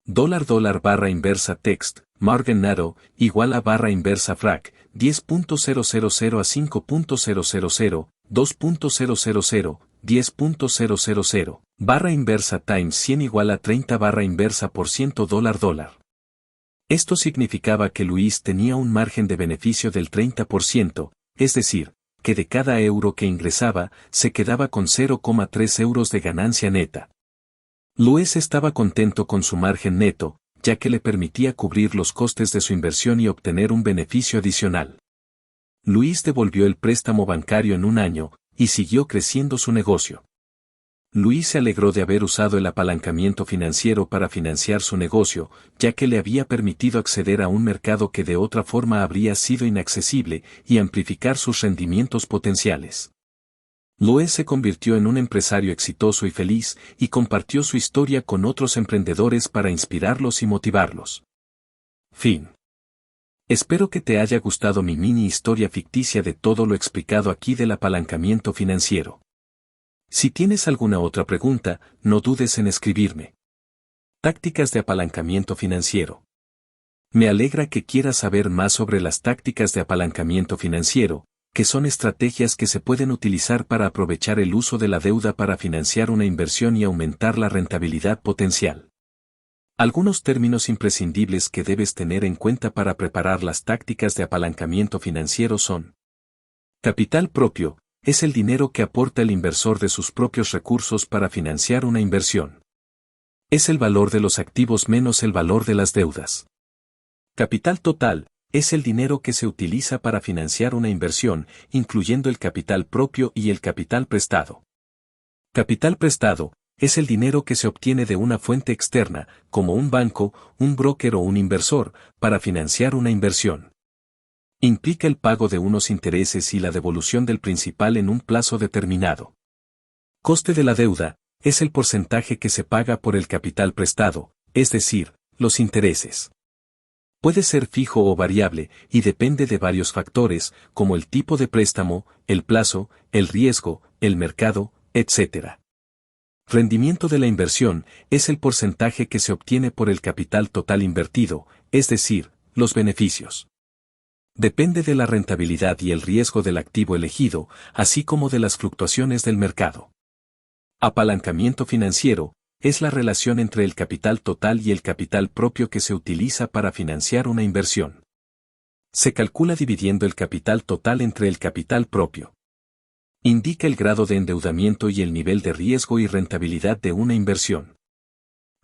Dólar barra inversa text, margen neto, igual a barra inversa frac, 10.000 a 5.000, 2.000, 10.000, barra inversa times 100 igual a 30 barra inversa por ciento $. Esto significaba que Luis tenía un margen de beneficio del 30%, es decir, que de cada euro que ingresaba, se quedaba con 0,3 euros de ganancia neta. Luis estaba contento con su margen neto, ya que le permitía cubrir los costes de su inversión y obtener un beneficio adicional. Luis devolvió el préstamo bancario en un año, y siguió creciendo su negocio. Luis se alegró de haber usado el apalancamiento financiero para financiar su negocio, ya que le había permitido acceder a un mercado que de otra forma habría sido inaccesible y amplificar sus rendimientos potenciales. Luis se convirtió en un empresario exitoso y feliz, y compartió su historia con otros emprendedores para inspirarlos y motivarlos. Fin. Espero que te haya gustado mi mini historia ficticia de todo lo explicado aquí del apalancamiento financiero. Si tienes alguna otra pregunta, no dudes en escribirme. Tácticas de apalancamiento financiero. Me alegra que quieras saber más sobre las tácticas de apalancamiento financiero, que son estrategias que se pueden utilizar para aprovechar el uso de la deuda para financiar una inversión y aumentar la rentabilidad potencial. Algunos términos imprescindibles que debes tener en cuenta para preparar las tácticas de apalancamiento financiero son: capital propio, es el dinero que aporta el inversor de sus propios recursos para financiar una inversión. Es el valor de los activos menos el valor de las deudas. Capital total, es el dinero que se utiliza para financiar una inversión, incluyendo el capital propio y el capital prestado. Capital prestado, es el dinero que se obtiene de una fuente externa, como un banco, un broker o un inversor, para financiar una inversión. Implica el pago de unos intereses y la devolución del principal en un plazo determinado. Coste de la deuda, es el porcentaje que se paga por el capital prestado, es decir, los intereses. Puede ser fijo o variable, y depende de varios factores, como el tipo de préstamo, el plazo, el riesgo, el mercado, etc. Rendimiento de la inversión, es el porcentaje que se obtiene por el capital total invertido, es decir, los beneficios. Depende de la rentabilidad y el riesgo del activo elegido, así como de las fluctuaciones del mercado. Apalancamiento financiero, es la relación entre el capital total y el capital propio que se utiliza para financiar una inversión. Se calcula dividiendo el capital total entre el capital propio. Indica el grado de endeudamiento y el nivel de riesgo y rentabilidad de una inversión.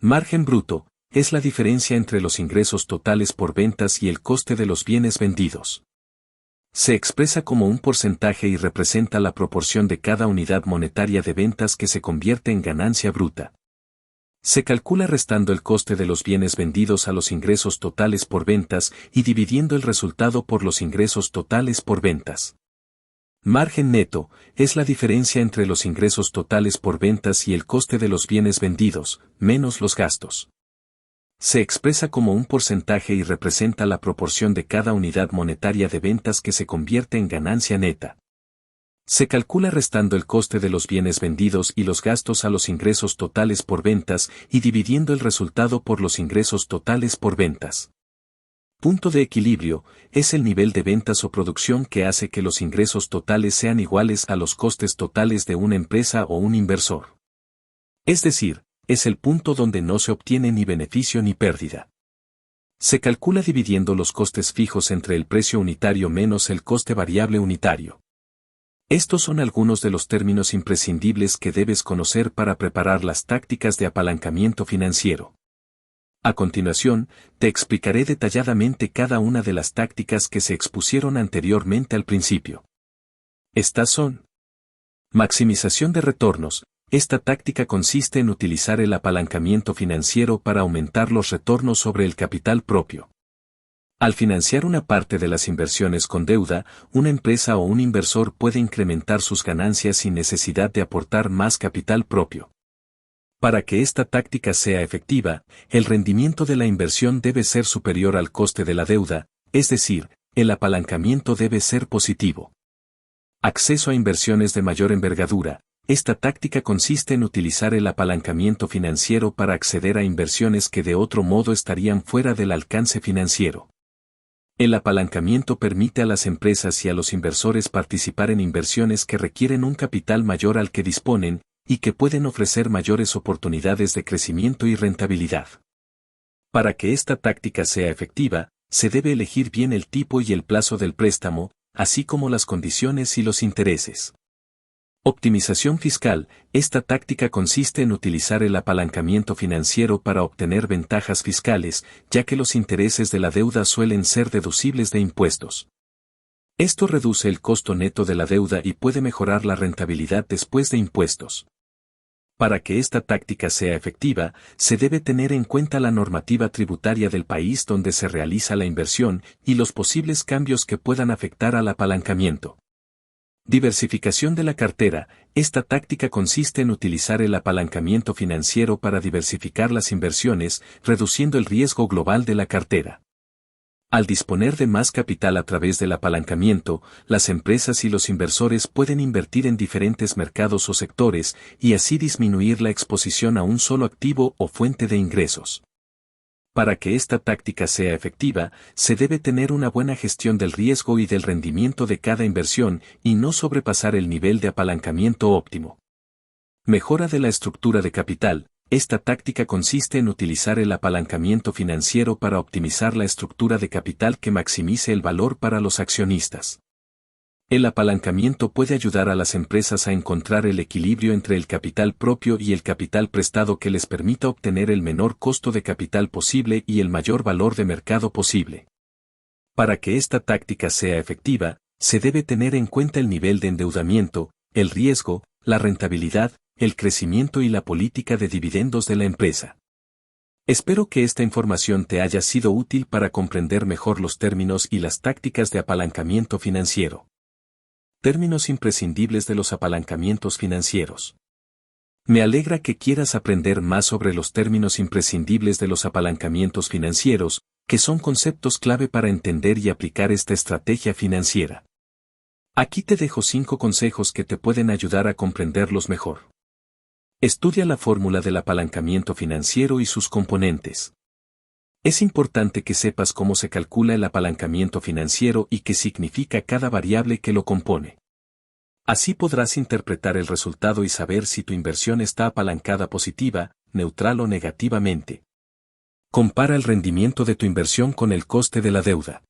Margen bruto, es la diferencia entre los ingresos totales por ventas y el coste de los bienes vendidos. Se expresa como un porcentaje y representa la proporción de cada unidad monetaria de ventas que se convierte en ganancia bruta. Se calcula restando el coste de los bienes vendidos a los ingresos totales por ventas y dividiendo el resultado por los ingresos totales por ventas. Margen neto, es la diferencia entre los ingresos totales por ventas y el coste de los bienes vendidos, menos los gastos. Se expresa como un porcentaje y representa la proporción de cada unidad monetaria de ventas que se convierte en ganancia neta. Se calcula restando el coste de los bienes vendidos y los gastos a los ingresos totales por ventas y dividiendo el resultado por los ingresos totales por ventas. Punto de equilibrio es el nivel de ventas o producción que hace que los ingresos totales sean iguales a los costes totales de una empresa o un inversor. Es decir, es el punto donde no se obtiene ni beneficio ni pérdida. Se calcula dividiendo los costes fijos entre el precio unitario menos el coste variable unitario. Estos son algunos de los términos imprescindibles que debes conocer para preparar las tácticas de apalancamiento financiero. A continuación, te explicaré detalladamente cada una de las tácticas que se expusieron anteriormente al principio. Estas son: maximización de retornos. Esta táctica consiste en utilizar el apalancamiento financiero para aumentar los retornos sobre el capital propio. Al financiar una parte de las inversiones con deuda, una empresa o un inversor puede incrementar sus ganancias sin necesidad de aportar más capital propio. Para que esta táctica sea efectiva, el rendimiento de la inversión debe ser superior al coste de la deuda, es decir, el apalancamiento debe ser positivo. Acceso a inversiones de mayor envergadura. Esta táctica consiste en utilizar el apalancamiento financiero para acceder a inversiones que de otro modo estarían fuera del alcance financiero. El apalancamiento permite a las empresas y a los inversores participar en inversiones que requieren un capital mayor al que disponen, y que pueden ofrecer mayores oportunidades de crecimiento y rentabilidad. Para que esta táctica sea efectiva, se debe elegir bien el tipo y el plazo del préstamo, así como las condiciones y los intereses. Optimización fiscal. Esta táctica consiste en utilizar el apalancamiento financiero para obtener ventajas fiscales, ya que los intereses de la deuda suelen ser deducibles de impuestos. Esto reduce el costo neto de la deuda y puede mejorar la rentabilidad después de impuestos. Para que esta táctica sea efectiva, se debe tener en cuenta la normativa tributaria del país donde se realiza la inversión y los posibles cambios que puedan afectar al apalancamiento. Diversificación de la cartera. Esta táctica consiste en utilizar el apalancamiento financiero para diversificar las inversiones, reduciendo el riesgo global de la cartera. Al disponer de más capital a través del apalancamiento, las empresas y los inversores pueden invertir en diferentes mercados o sectores y así disminuir la exposición a un solo activo o fuente de ingresos. Para que esta táctica sea efectiva, se debe tener una buena gestión del riesgo y del rendimiento de cada inversión y no sobrepasar el nivel de apalancamiento óptimo. Mejora de la estructura de capital. Esta táctica consiste en utilizar el apalancamiento financiero para optimizar la estructura de capital que maximice el valor para los accionistas. El apalancamiento puede ayudar a las empresas a encontrar el equilibrio entre el capital propio y el capital prestado que les permita obtener el menor costo de capital posible y el mayor valor de mercado posible. Para que esta táctica sea efectiva, se debe tener en cuenta el nivel de endeudamiento, el riesgo, la rentabilidad, el crecimiento y la política de dividendos de la empresa. Espero que esta información te haya sido útil para comprender mejor los términos y las tácticas de apalancamiento financiero. Términos imprescindibles de los apalancamientos financieros. Me alegra que quieras aprender más sobre los términos imprescindibles de los apalancamientos financieros, que son conceptos clave para entender y aplicar esta estrategia financiera. Aquí te dejo 5 consejos que te pueden ayudar a comprenderlos mejor. Estudia la fórmula del apalancamiento financiero y sus componentes. Es importante que sepas cómo se calcula el apalancamiento financiero y qué significa cada variable que lo compone. Así podrás interpretar el resultado y saber si tu inversión está apalancada positiva, neutral o negativamente. Compara el rendimiento de tu inversión con el coste de la deuda.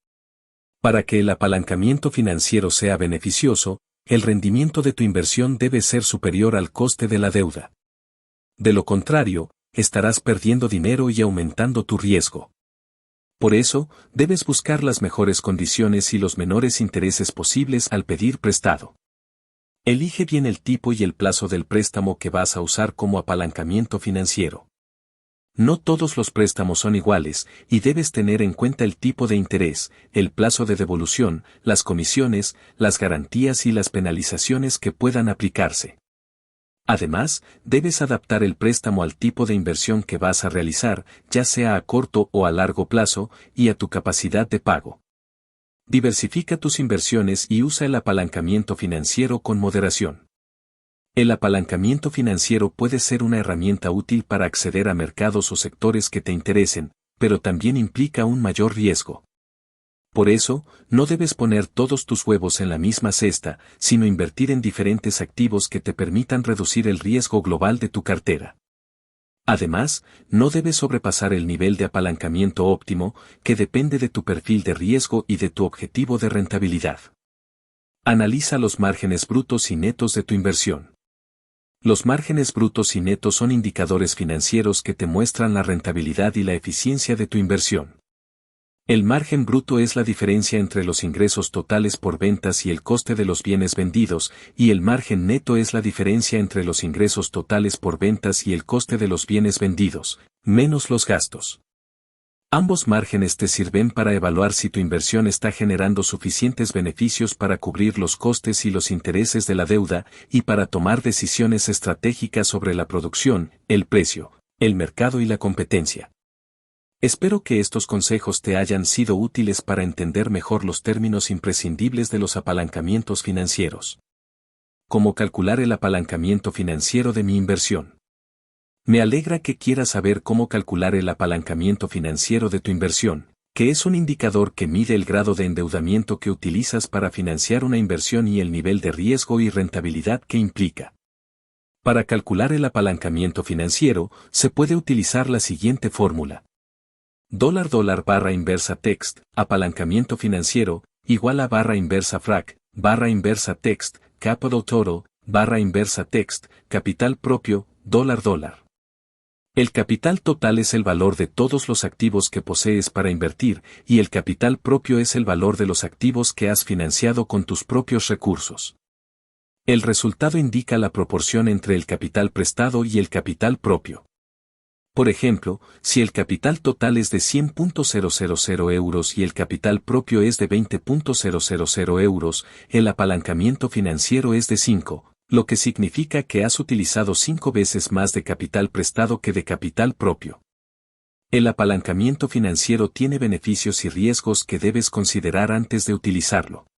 Para que el apalancamiento financiero sea beneficioso, el rendimiento de tu inversión debe ser superior al coste de la deuda. De lo contrario, estarás perdiendo dinero y aumentando tu riesgo. Por eso, debes buscar las mejores condiciones y los menores intereses posibles al pedir prestado. Elige bien el tipo y el plazo del préstamo que vas a usar como apalancamiento financiero. No todos los préstamos son iguales, y debes tener en cuenta el tipo de interés, el plazo de devolución, las comisiones, las garantías y las penalizaciones que puedan aplicarse. Además, debes adaptar el préstamo al tipo de inversión que vas a realizar, ya sea a corto o a largo plazo, y a tu capacidad de pago. Diversifica tus inversiones y usa el apalancamiento financiero con moderación. El apalancamiento financiero puede ser una herramienta útil para acceder a mercados o sectores que te interesen, pero también implica un mayor riesgo. Por eso, no debes poner todos tus huevos en la misma cesta, sino invertir en diferentes activos que te permitan reducir el riesgo global de tu cartera. Además, no debes sobrepasar el nivel de apalancamiento óptimo, que depende de tu perfil de riesgo y de tu objetivo de rentabilidad. Analiza los márgenes brutos y netos de tu inversión. Los márgenes brutos y netos son indicadores financieros que te muestran la rentabilidad y la eficiencia de tu inversión. El margen bruto es la diferencia entre los ingresos totales por ventas y el coste de los bienes vendidos, y el margen neto es la diferencia entre los ingresos totales por ventas y el coste de los bienes vendidos, menos los gastos. Ambos márgenes te sirven para evaluar si tu inversión está generando suficientes beneficios para cubrir los costes y los intereses de la deuda, y para tomar decisiones estratégicas sobre la producción, el precio, el mercado y la competencia. Espero que estos consejos te hayan sido útiles para entender mejor los términos imprescindibles de los apalancamientos financieros. ¿Cómo calcular el apalancamiento financiero de mi inversión? Me alegra que quieras saber cómo calcular el apalancamiento financiero de tu inversión, que es un indicador que mide el grado de endeudamiento que utilizas para financiar una inversión y el nivel de riesgo y rentabilidad que implica. Para calcular el apalancamiento financiero, se puede utilizar la siguiente fórmula. $$ barra inversa text, apalancamiento financiero, igual a barra inversa frac, barra inversa text, capital total, barra inversa text, capital propio, $. El capital total es el valor de todos los activos que posees para invertir, y el capital propio es el valor de los activos que has financiado con tus propios recursos. El resultado indica la proporción entre el capital prestado y el capital propio. Por ejemplo, si el capital total es de 100.000 euros y el capital propio es de 20.000 euros, el apalancamiento financiero es de 5, lo que significa que has utilizado 5 veces más de capital prestado que de capital propio. El apalancamiento financiero tiene beneficios y riesgos que debes considerar antes de utilizarlo.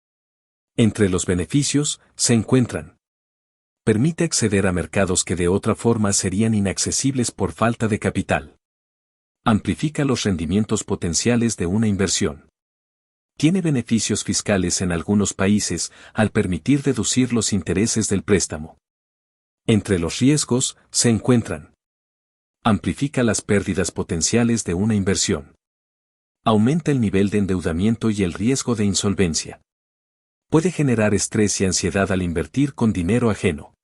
Entre los beneficios, se encuentran: permite acceder a mercados que de otra forma serían inaccesibles por falta de capital. Amplifica los rendimientos potenciales de una inversión. Tiene beneficios fiscales en algunos países, al permitir deducir los intereses del préstamo. Entre los riesgos, se encuentran: amplifica las pérdidas potenciales de una inversión. Aumenta el nivel de endeudamiento y el riesgo de insolvencia. Puede generar estrés y ansiedad al invertir con dinero ajeno.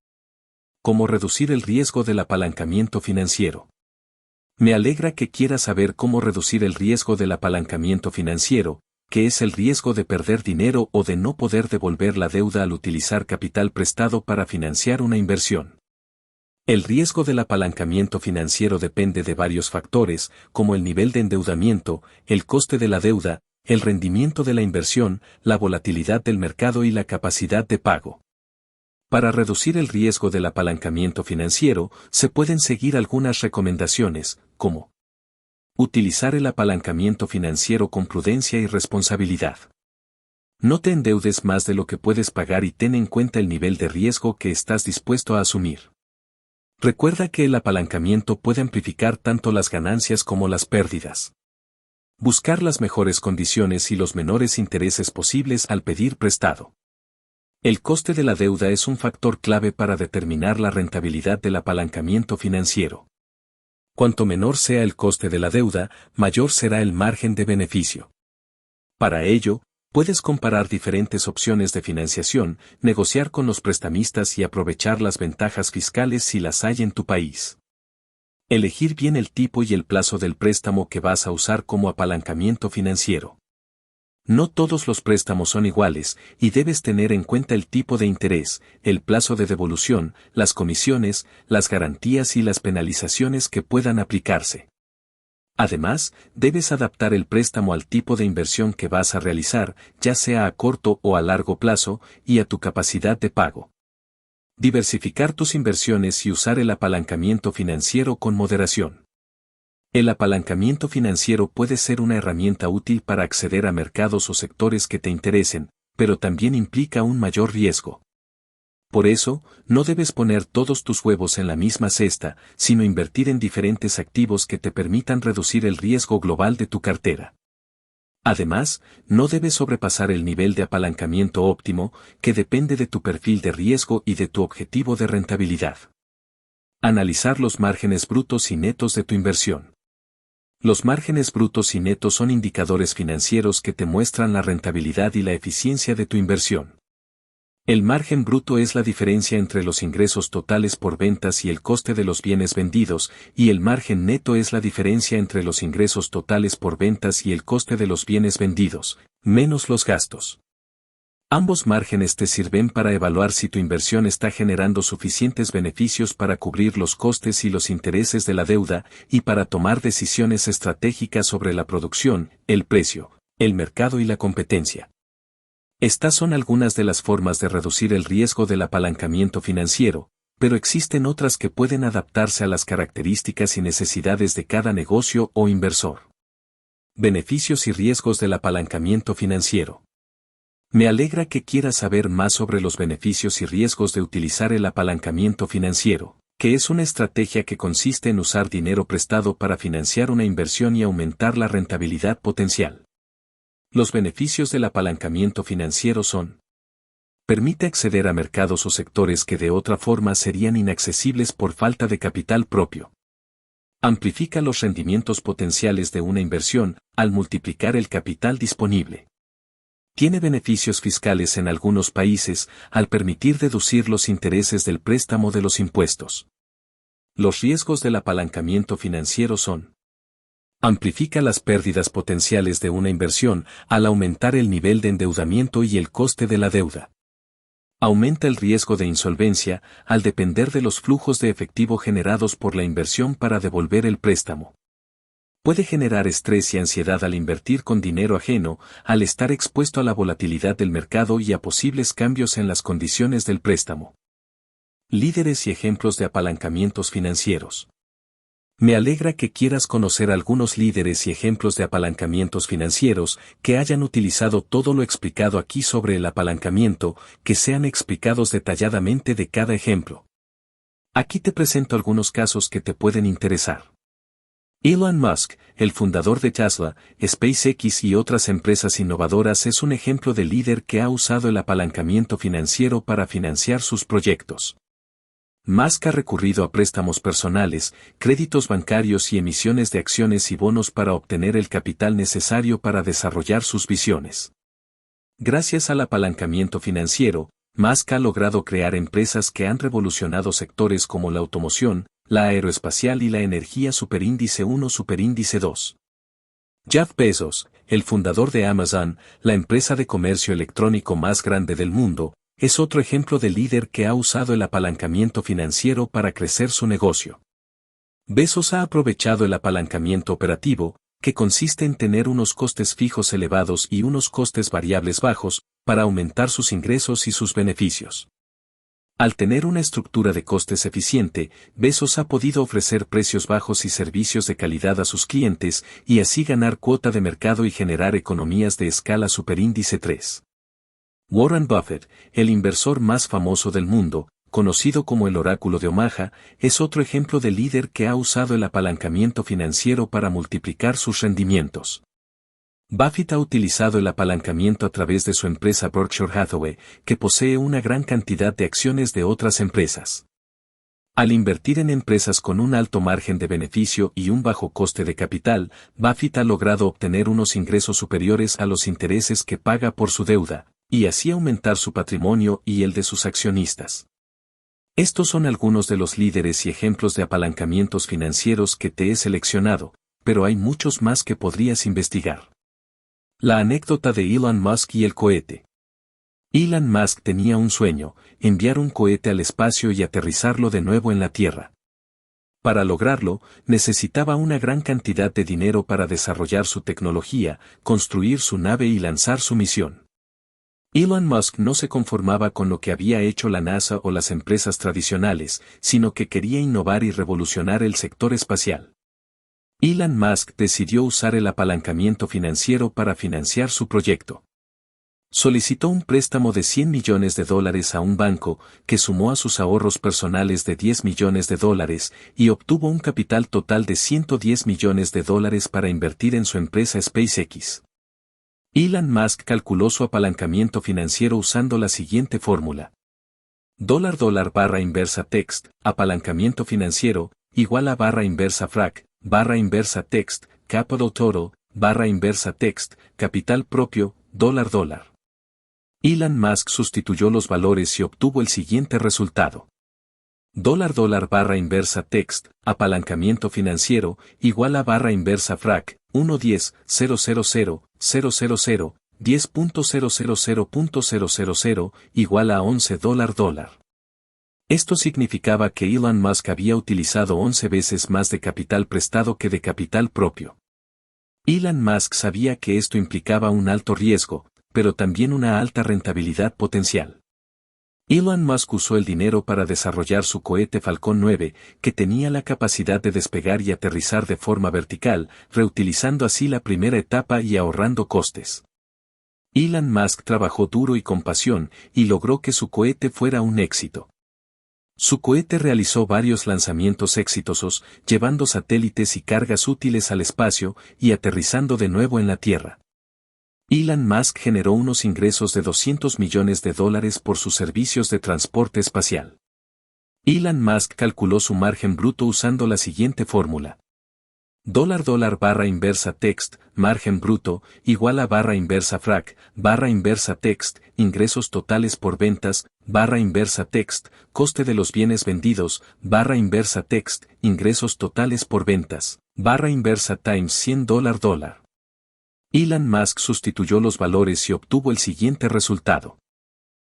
¿Cómo reducir el riesgo del apalancamiento financiero? Me alegra que quieras saber cómo reducir el riesgo del apalancamiento financiero, que es el riesgo de perder dinero o de no poder devolver la deuda al utilizar capital prestado para financiar una inversión. El riesgo del apalancamiento financiero depende de varios factores, como el nivel de endeudamiento, el coste de la deuda, el rendimiento de la inversión, la volatilidad del mercado y la capacidad de pago. Para reducir el riesgo del apalancamiento financiero, se pueden seguir algunas recomendaciones, como utilizar el apalancamiento financiero con prudencia y responsabilidad. No te endeudes más de lo que puedes pagar y ten en cuenta el nivel de riesgo que estás dispuesto a asumir. Recuerda que el apalancamiento puede amplificar tanto las ganancias como las pérdidas. Buscar las mejores condiciones y los menores intereses posibles al pedir prestado. El coste de la deuda es un factor clave para determinar la rentabilidad del apalancamiento financiero. Cuanto menor sea el coste de la deuda, mayor será el margen de beneficio. Para ello, puedes comparar diferentes opciones de financiación, negociar con los prestamistas y aprovechar las ventajas fiscales si las hay en tu país. Elegir bien el tipo y el plazo del préstamo que vas a usar como apalancamiento financiero. No todos los préstamos son iguales, y debes tener en cuenta el tipo de interés, el plazo de devolución, las comisiones, las garantías y las penalizaciones que puedan aplicarse. Además, debes adaptar el préstamo al tipo de inversión que vas a realizar, ya sea a corto o a largo plazo, y a tu capacidad de pago. Diversificar tus inversiones y usar el apalancamiento financiero con moderación. El apalancamiento financiero puede ser una herramienta útil para acceder a mercados o sectores que te interesen, pero también implica un mayor riesgo. Por eso, no debes poner todos tus huevos en la misma cesta, sino invertir en diferentes activos que te permitan reducir el riesgo global de tu cartera. Además, no debes sobrepasar el nivel de apalancamiento óptimo, que depende de tu perfil de riesgo y de tu objetivo de rentabilidad. Analizar los márgenes brutos y netos de tu inversión. Los márgenes brutos y netos son indicadores financieros que te muestran la rentabilidad y la eficiencia de tu inversión. El margen bruto es la diferencia entre los ingresos totales por ventas y el coste de los bienes vendidos, y el margen neto es la diferencia entre los ingresos totales por ventas y el coste de los bienes vendidos, menos los gastos. Ambos márgenes te sirven para evaluar si tu inversión está generando suficientes beneficios para cubrir los costes y los intereses de la deuda, y para tomar decisiones estratégicas sobre la producción, el precio, el mercado y la competencia. Estas son algunas de las formas de reducir el riesgo del apalancamiento financiero, pero existen otras que pueden adaptarse a las características y necesidades de cada negocio o inversor. Beneficios y riesgos del apalancamiento financiero. Me alegra que quieras saber más sobre los beneficios y riesgos de utilizar el apalancamiento financiero, que es una estrategia que consiste en usar dinero prestado para financiar una inversión y aumentar la rentabilidad potencial. Los beneficios del apalancamiento financiero son: permite acceder a mercados o sectores que de otra forma serían inaccesibles por falta de capital propio. Amplifica los rendimientos potenciales de una inversión, al multiplicar el capital disponible. Tiene beneficios fiscales en algunos países, al permitir deducir los intereses del préstamo de los impuestos. Los riesgos del apalancamiento financiero son: amplifica las pérdidas potenciales de una inversión, al aumentar el nivel de endeudamiento y el coste de la deuda. Aumenta el riesgo de insolvencia, al depender de los flujos de efectivo generados por la inversión para devolver el préstamo. Puede generar estrés y ansiedad al invertir con dinero ajeno, al estar expuesto a la volatilidad del mercado y a posibles cambios en las condiciones del préstamo. Líderes y ejemplos de apalancamientos financieros. Me alegra que quieras conocer algunos líderes y ejemplos de apalancamientos financieros que hayan utilizado todo lo explicado aquí sobre el apalancamiento, que sean explicados detalladamente de cada ejemplo. Aquí te presento algunos casos que te pueden interesar. Elon Musk, el fundador de Tesla, SpaceX y otras empresas innovadoras, es un ejemplo de líder que ha usado el apalancamiento financiero para financiar sus proyectos. Musk ha recurrido a préstamos personales, créditos bancarios y emisiones de acciones y bonos para obtener el capital necesario para desarrollar sus visiones. Gracias al apalancamiento financiero, Musk ha logrado crear empresas que han revolucionado sectores como la automoción, la aeroespacial y la energía. Superíndice 1, Superíndice 2. Jeff Bezos, el fundador de Amazon, la empresa de comercio electrónico más grande del mundo, es otro ejemplo de líder que ha usado el apalancamiento financiero para crecer su negocio. Bezos ha aprovechado el apalancamiento operativo, que consiste en tener unos costes fijos elevados y unos costes variables bajos, para aumentar sus ingresos y sus beneficios. Al tener una estructura de costes eficiente, Bezos ha podido ofrecer precios bajos y servicios de calidad a sus clientes, y así ganar cuota de mercado y generar economías de escala. Superíndice 3. Warren Buffett, el inversor más famoso del mundo, conocido como el Oráculo de Omaha, es otro ejemplo de líder que ha usado el apalancamiento financiero para multiplicar sus rendimientos. Buffett ha utilizado el apalancamiento a través de su empresa Berkshire Hathaway, que posee una gran cantidad de acciones de otras empresas. Al invertir en empresas con un alto margen de beneficio y un bajo coste de capital, Buffett ha logrado obtener unos ingresos superiores a los intereses que paga por su deuda, y así aumentar su patrimonio y el de sus accionistas. Estos son algunos de los líderes y ejemplos de apalancamientos financieros que te he seleccionado, pero hay muchos más que podrías investigar. La anécdota de Elon Musk y el cohete. Elon Musk tenía un sueño: enviar un cohete al espacio y aterrizarlo de nuevo en la Tierra. Para lograrlo, necesitaba una gran cantidad de dinero para desarrollar su tecnología, construir su nave y lanzar su misión. Elon Musk no se conformaba con lo que había hecho la NASA o las empresas tradicionales, sino que quería innovar y revolucionar el sector espacial. Elon Musk decidió usar el apalancamiento financiero para financiar su proyecto. Solicitó un préstamo de $100 millones a un banco, que sumó a sus ahorros personales de $10 millones y obtuvo un capital total de $110 millones para invertir en su empresa SpaceX. Elon Musk calculó su apalancamiento financiero usando la siguiente fórmula. $$ barra inversa text, apalancamiento financiero, igual a barra inversa frac, barra inversa text, capital total, barra inversa text, capital propio, $. Elon Musk sustituyó los valores y obtuvo el siguiente resultado. $$ barra inversa text, apalancamiento financiero, igual a barra inversa frac, 1.10.000.000, 10.000.000, igual a $11. Esto significaba que Elon Musk había utilizado 11 veces más de capital prestado que de capital propio. Elon Musk sabía que esto implicaba un alto riesgo, pero también una alta rentabilidad potencial. Elon Musk usó el dinero para desarrollar su cohete Falcon 9, que tenía la capacidad de despegar y aterrizar de forma vertical, reutilizando así la primera etapa y ahorrando costes. Elon Musk trabajó duro y con pasión, y logró que su cohete fuera un éxito. Su cohete realizó varios lanzamientos exitosos, llevando satélites y cargas útiles al espacio, y aterrizando de nuevo en la Tierra. Elon Musk generó unos ingresos de $200 millones por sus servicios de transporte espacial. Elon Musk calculó su margen bruto usando la siguiente fórmula. $$ barra inversa text, margen bruto, igual a barra inversa frac, barra inversa text, ingresos totales por ventas, barra inversa text, coste de los bienes vendidos, barra inversa text, ingresos totales por ventas, barra inversa times $100. Elon Musk sustituyó los valores y obtuvo el siguiente resultado.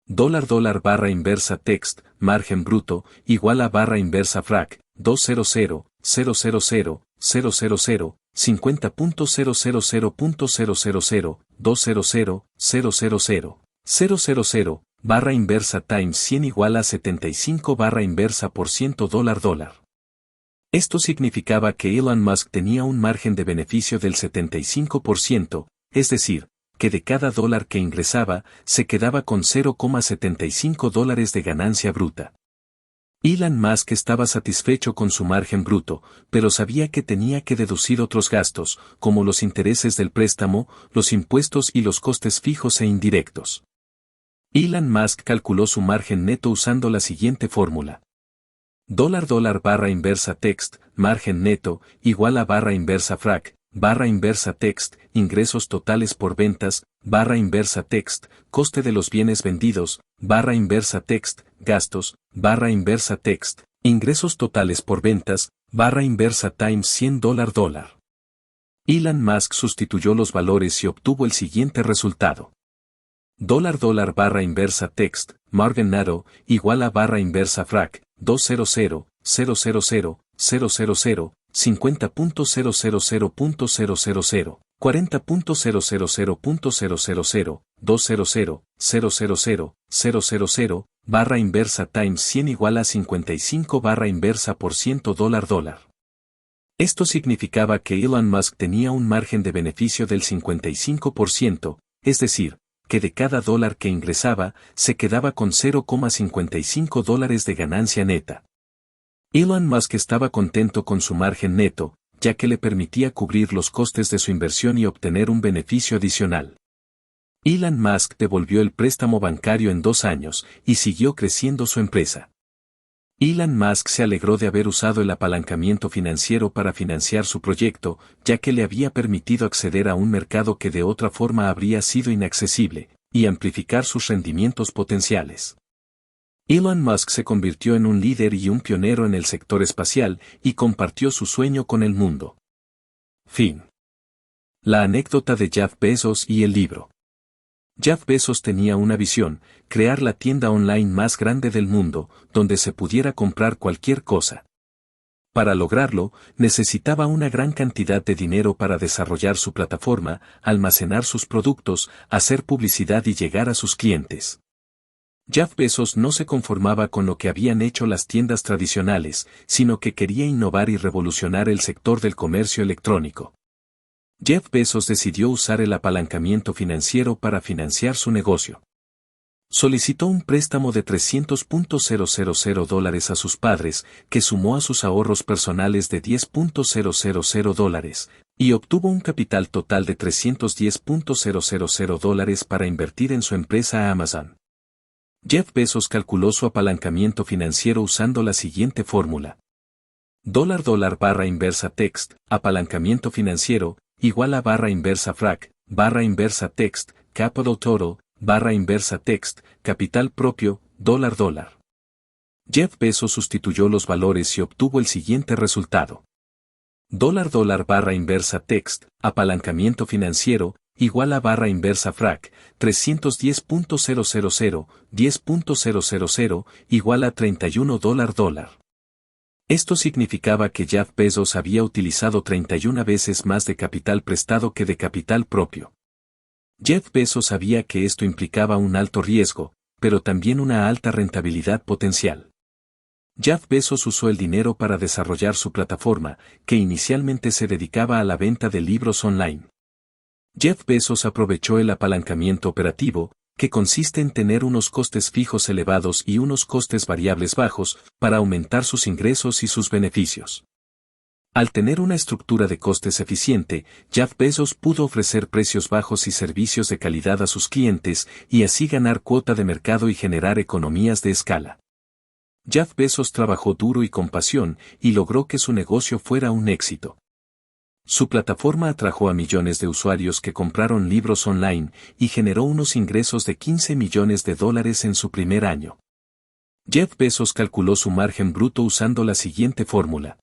$$ barra inversa text, margen bruto, igual a barra inversa frac, 200,000,000, 50.000.000, 200,000, barra inversa times 100 igual a 75 barra inversa por $100. Esto significaba que Elon Musk tenía un margen de beneficio del 75%, es decir, que de cada dólar que ingresaba, se quedaba con $0,75 de ganancia bruta. Elon Musk estaba satisfecho con su margen bruto, pero sabía que tenía que deducir otros gastos, como los intereses del préstamo, los impuestos y los costes fijos e indirectos. Elon Musk calculó su margen neto usando la siguiente fórmula. $$ barra inversa text, margen neto, igual a barra inversa frac, barra inversa text, ingresos totales por ventas, barra inversa text, coste de los bienes vendidos, barra inversa text, gastos, barra inversa text, ingresos totales por ventas, barra inversa times $100. Elon Musk sustituyó los valores y obtuvo el siguiente resultado. $$ barra inversa text, margen neto, igual a barra inversa frac, 200,000,000, 50.000.000, 40.000.000, 200,000,000, barra inversa times 100 igual a 55 barra inversa por $100. Esto significaba que Elon Musk tenía un margen de beneficio del 55%, es decir, que de cada dólar que ingresaba, se quedaba con $0,55 de ganancia neta. Elon Musk estaba contento con su margen neto, ya que le permitía cubrir los costes de su inversión y obtener un beneficio adicional. Elon Musk devolvió el préstamo bancario en 2 años, y siguió creciendo su empresa. Elon Musk se alegró de haber usado el apalancamiento financiero para financiar su proyecto, ya que le había permitido acceder a un mercado que de otra forma habría sido inaccesible, y amplificar sus rendimientos potenciales. Elon Musk se convirtió en un líder y un pionero en el sector espacial, y compartió su sueño con el mundo. Fin. La anécdota de Jeff Bezos y el libro. Jeff Bezos tenía una visión: crear la tienda online más grande del mundo, donde se pudiera comprar cualquier cosa. Para lograrlo, necesitaba una gran cantidad de dinero para desarrollar su plataforma, almacenar sus productos, hacer publicidad y llegar a sus clientes. Jeff Bezos no se conformaba con lo que habían hecho las tiendas tradicionales, sino que quería innovar y revolucionar el sector del comercio electrónico. Jeff Bezos decidió usar el apalancamiento financiero para financiar su negocio. Solicitó un préstamo de $300,000 a sus padres, que sumó a sus ahorros personales de $10,000, y obtuvo un capital total de $310,000 para invertir en su empresa Amazon. Jeff Bezos calculó su apalancamiento financiero usando la siguiente fórmula. $$ barra inversa text, apalancamiento financiero, igual a barra inversa frac, barra inversa text, capital total, barra inversa text, capital propio, $. Jeff Bezos sustituyó los valores y obtuvo el siguiente resultado. $$ barra inversa text, apalancamiento financiero, igual a barra inversa frac, 310,000, 10,000, igual a $31. Esto significaba que Jeff Bezos había utilizado 31 veces más de capital prestado que de capital propio. Jeff Bezos sabía que esto implicaba un alto riesgo, pero también una alta rentabilidad potencial. Jeff Bezos usó el dinero para desarrollar su plataforma, que inicialmente se dedicaba a la venta de libros online. Jeff Bezos aprovechó el apalancamiento operativo, que consiste en tener unos costes fijos elevados y unos costes variables bajos, para aumentar sus ingresos y sus beneficios. Al tener una estructura de costes eficiente, Jeff Bezos pudo ofrecer precios bajos y servicios de calidad a sus clientes y así ganar cuota de mercado y generar economías de escala. Jeff Bezos trabajó duro y con pasión y logró que su negocio fuera un éxito. Su plataforma atrajo a millones de usuarios que compraron libros online y generó unos ingresos de $15 millones en su primer año. Jeff Bezos calculó su margen bruto usando la siguiente fórmula.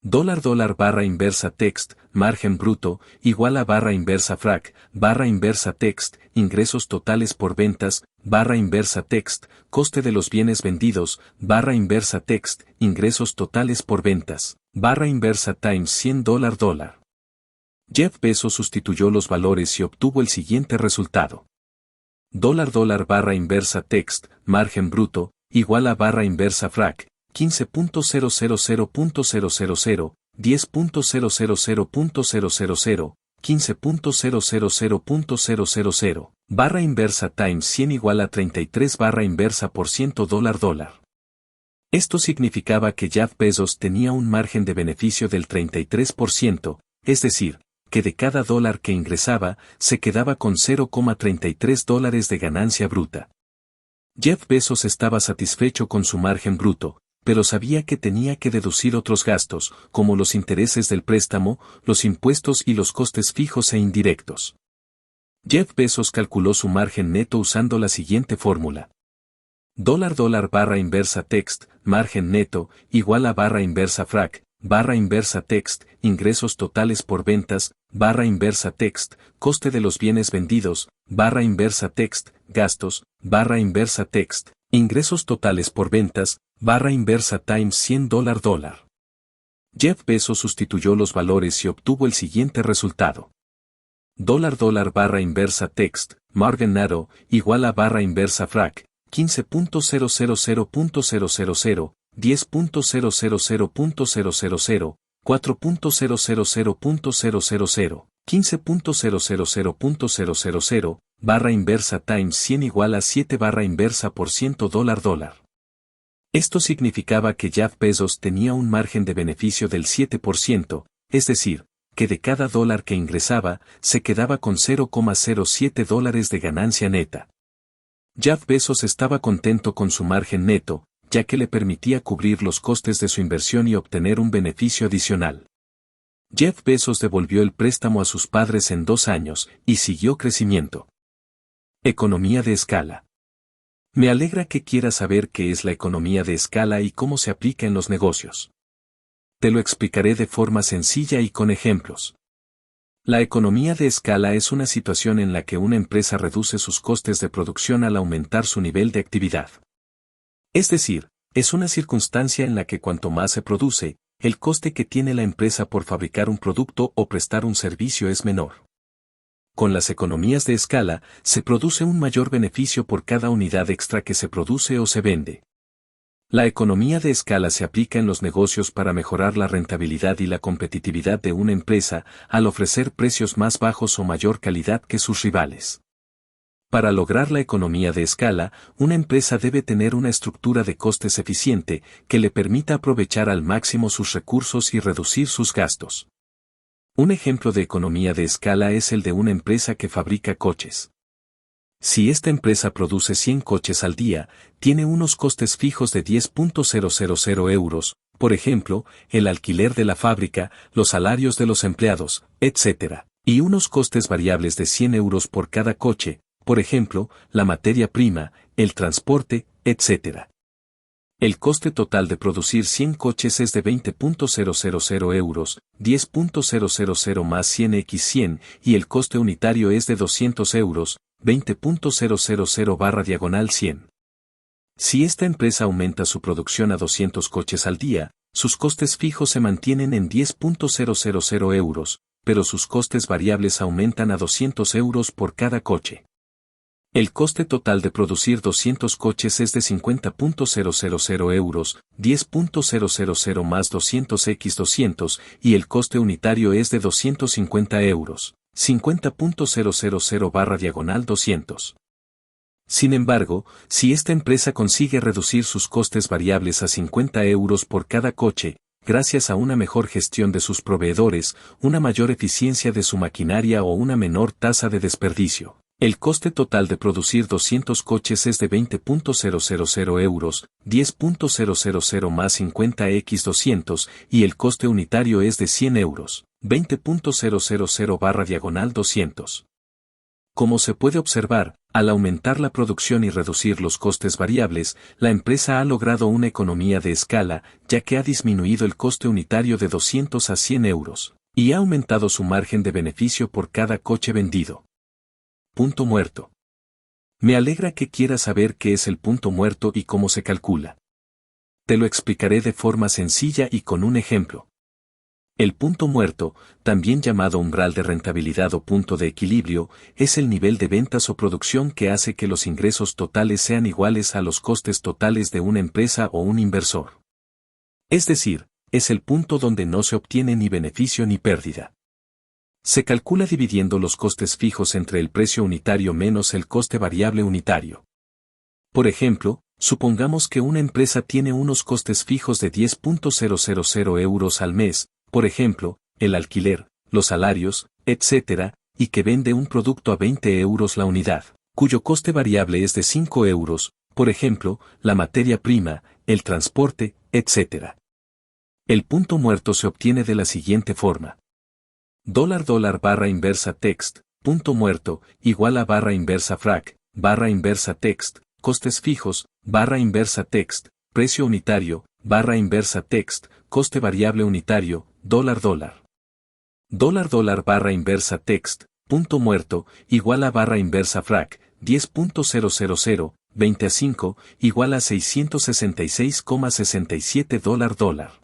$$ barra inversa text, margen bruto, igual a barra inversa frac, barra inversa text, ingresos totales por ventas, barra inversa text, coste de los bienes vendidos, barra inversa text, ingresos totales por ventas, barra inversa times $100. Jeff Bezos sustituyó los valores y obtuvo el siguiente resultado. $$ barra inversa text, margen bruto, igual a barra inversa frac, 15,000,000, 10,000,000, 15,000,000, barra inversa times 100 igual a 33 barra inversa por $100. Esto significaba que Jeff Bezos tenía un margen de beneficio del 33%, es decir, que de cada dólar que ingresaba, se quedaba con $0,33 de ganancia bruta. Jeff Bezos estaba satisfecho con su margen bruto, pero sabía que tenía que deducir otros gastos, como los intereses del préstamo, los impuestos y los costes fijos e indirectos. Jeff Bezos calculó su margen neto usando la siguiente fórmula. $$ barra inversa text, margen neto, igual a barra inversa frac, barra inversa text, ingresos totales por ventas, barra inversa text, coste de los bienes vendidos, barra inversa text, gastos, barra inversa text, ingresos totales por ventas, barra inversa times $100. Jeff Bezos sustituyó los valores y obtuvo el siguiente resultado. $$ barra inversa text, margen neto, igual a barra inversa frac, 15,000,000, 10,000,000, 4,000,000, 15,000,000, barra inversa times 100 igual a 7 barra inversa por $100. Esto significaba que Jeff Bezos tenía un margen de beneficio del 7%, es decir, que de cada dólar que ingresaba, se quedaba con $0,07 de ganancia neta. Jeff Bezos estaba contento con su margen neto, ya que le permitía cubrir los costes de su inversión y obtener un beneficio adicional. Jeff Bezos devolvió el préstamo a sus padres en 2 años, y siguió crecimiento. Economía de escala. Me alegra que quieras saber qué es la economía de escala y cómo se aplica en los negocios. Te lo explicaré de forma sencilla y con ejemplos. La economía de escala es una situación en la que una empresa reduce sus costes de producción al aumentar su nivel de actividad. Es decir, es una circunstancia en la que cuanto más se produce, el coste que tiene la empresa por fabricar un producto o prestar un servicio es menor. Con las economías de escala, se produce un mayor beneficio por cada unidad extra que se produce o se vende. La economía de escala se aplica en los negocios para mejorar la rentabilidad y la competitividad de una empresa al ofrecer precios más bajos o mayor calidad que sus rivales. Para lograr la economía de escala, una empresa debe tener una estructura de costes eficiente que le permita aprovechar al máximo sus recursos y reducir sus gastos. Un ejemplo de economía de escala es el de una empresa que fabrica coches. Si esta empresa produce 100 coches al día, tiene unos costes fijos de 10.000 euros, por ejemplo, el alquiler de la fábrica, los salarios de los empleados, etc., y unos costes variables de 100 euros por cada coche, por ejemplo, la materia prima, el transporte, etc. El coste total de producir 100 coches es de 20.000 euros, 10.000 más 100x100, y el coste unitario es de 200 euros, 20.000/100. Si esta empresa aumenta su producción a 200 coches al día, sus costes fijos se mantienen en 10.000 euros, pero sus costes variables aumentan a 200 euros por cada coche. El coste total de producir 200 coches es de 50.000 euros, 10.000 más 200x200, y el coste unitario es de 250 euros, 50.000/200. Sin embargo, si esta empresa consigue reducir sus costes variables a 50 euros por cada coche, gracias a una mejor gestión de sus proveedores, una mayor eficiencia de su maquinaria o una menor tasa de desperdicio, el coste total de producir 200 coches es de 20.000 euros, 10.000 más 50x200, y el coste unitario es de 100 euros, 20.000/200. Como se puede observar, al aumentar la producción y reducir los costes variables, la empresa ha logrado una economía de escala, ya que ha disminuido el coste unitario de 200 a 100 euros, y ha aumentado su margen de beneficio por cada coche vendido. Punto muerto. Me alegra que quieras saber qué es el punto muerto y cómo se calcula. Te lo explicaré de forma sencilla y con un ejemplo. El punto muerto, también llamado umbral de rentabilidad o punto de equilibrio, es el nivel de ventas o producción que hace que los ingresos totales sean iguales a los costes totales de una empresa o un inversor. Es decir, es el punto donde no se obtiene ni beneficio ni pérdida. Se calcula dividiendo los costes fijos entre el precio unitario menos el coste variable unitario. Por ejemplo, supongamos que una empresa tiene unos costes fijos de 10.000 euros al mes, por ejemplo, el alquiler, los salarios, etc., y que vende un producto a 20 euros la unidad, cuyo coste variable es de 5 euros, por ejemplo, la materia prima, el transporte, etc. El punto muerto se obtiene de la siguiente forma. $barra inversa text, punto muerto, igual a barra inversa frac, barra inversa text, costes fijos, barra inversa text, precio unitario, barra inversa text, coste variable unitario, $. Barra inversa text, punto muerto, igual a barra inversa frac, 10.000, 25, igual a 666,67 $.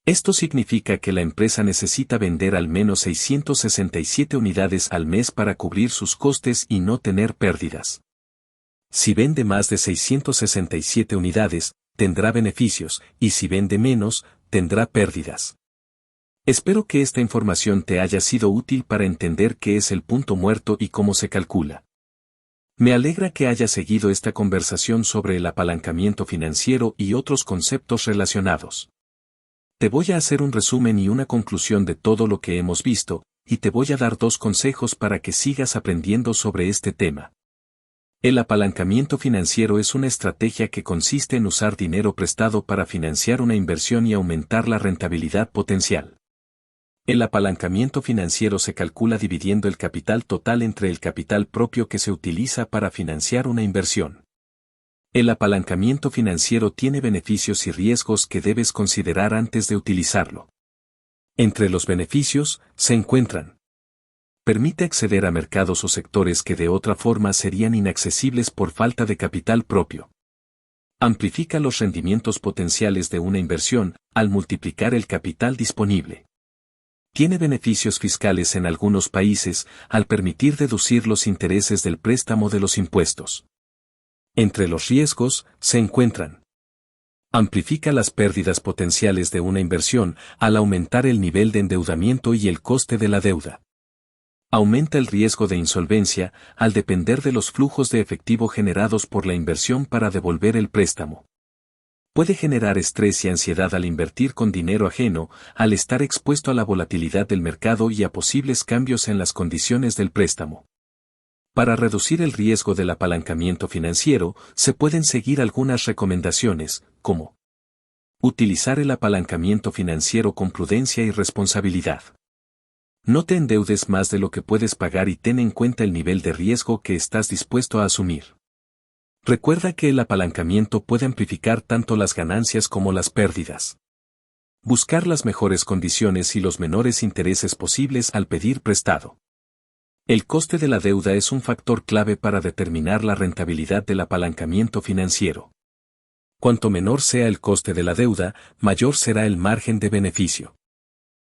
Esto significa que la empresa necesita vender al menos 667 unidades al mes para cubrir sus costes y no tener pérdidas. Si vende más de 667 unidades, tendrá beneficios, y si vende menos, tendrá pérdidas. Espero que esta información te haya sido útil para entender qué es el punto muerto y cómo se calcula. Me alegra que hayas seguido esta conversación sobre el apalancamiento financiero y otros conceptos relacionados. Te voy a hacer un resumen y una conclusión de todo lo que hemos visto, y te voy a dar 2 consejos para que sigas aprendiendo sobre este tema. El apalancamiento financiero es una estrategia que consiste en usar dinero prestado para financiar una inversión y aumentar la rentabilidad potencial. El apalancamiento financiero se calcula dividiendo el capital total entre el capital propio que se utiliza para financiar una inversión. El apalancamiento financiero tiene beneficios y riesgos que debes considerar antes de utilizarlo. Entre los beneficios, se encuentran: permite acceder a mercados o sectores que de otra forma serían inaccesibles por falta de capital propio. Amplifica los rendimientos potenciales de una inversión al multiplicar el capital disponible. Tiene beneficios fiscales en algunos países al permitir deducir los intereses del préstamo de los impuestos. Entre los riesgos se encuentran: amplifica las pérdidas potenciales de una inversión al aumentar el nivel de endeudamiento y el coste de la deuda. Aumenta el riesgo de insolvencia al depender de los flujos de efectivo generados por la inversión para devolver el préstamo. Puede generar estrés y ansiedad al invertir con dinero ajeno, al estar expuesto a la volatilidad del mercado y a posibles cambios en las condiciones del préstamo. Para reducir el riesgo del apalancamiento financiero, se pueden seguir algunas recomendaciones, como utilizar el apalancamiento financiero con prudencia y responsabilidad. No te endeudes más de lo que puedes pagar y ten en cuenta el nivel de riesgo que estás dispuesto a asumir. Recuerda que el apalancamiento puede amplificar tanto las ganancias como las pérdidas. Buscar las mejores condiciones y los menores intereses posibles al pedir prestado. El coste de la deuda es un factor clave para determinar la rentabilidad del apalancamiento financiero. Cuanto menor sea el coste de la deuda, mayor será el margen de beneficio.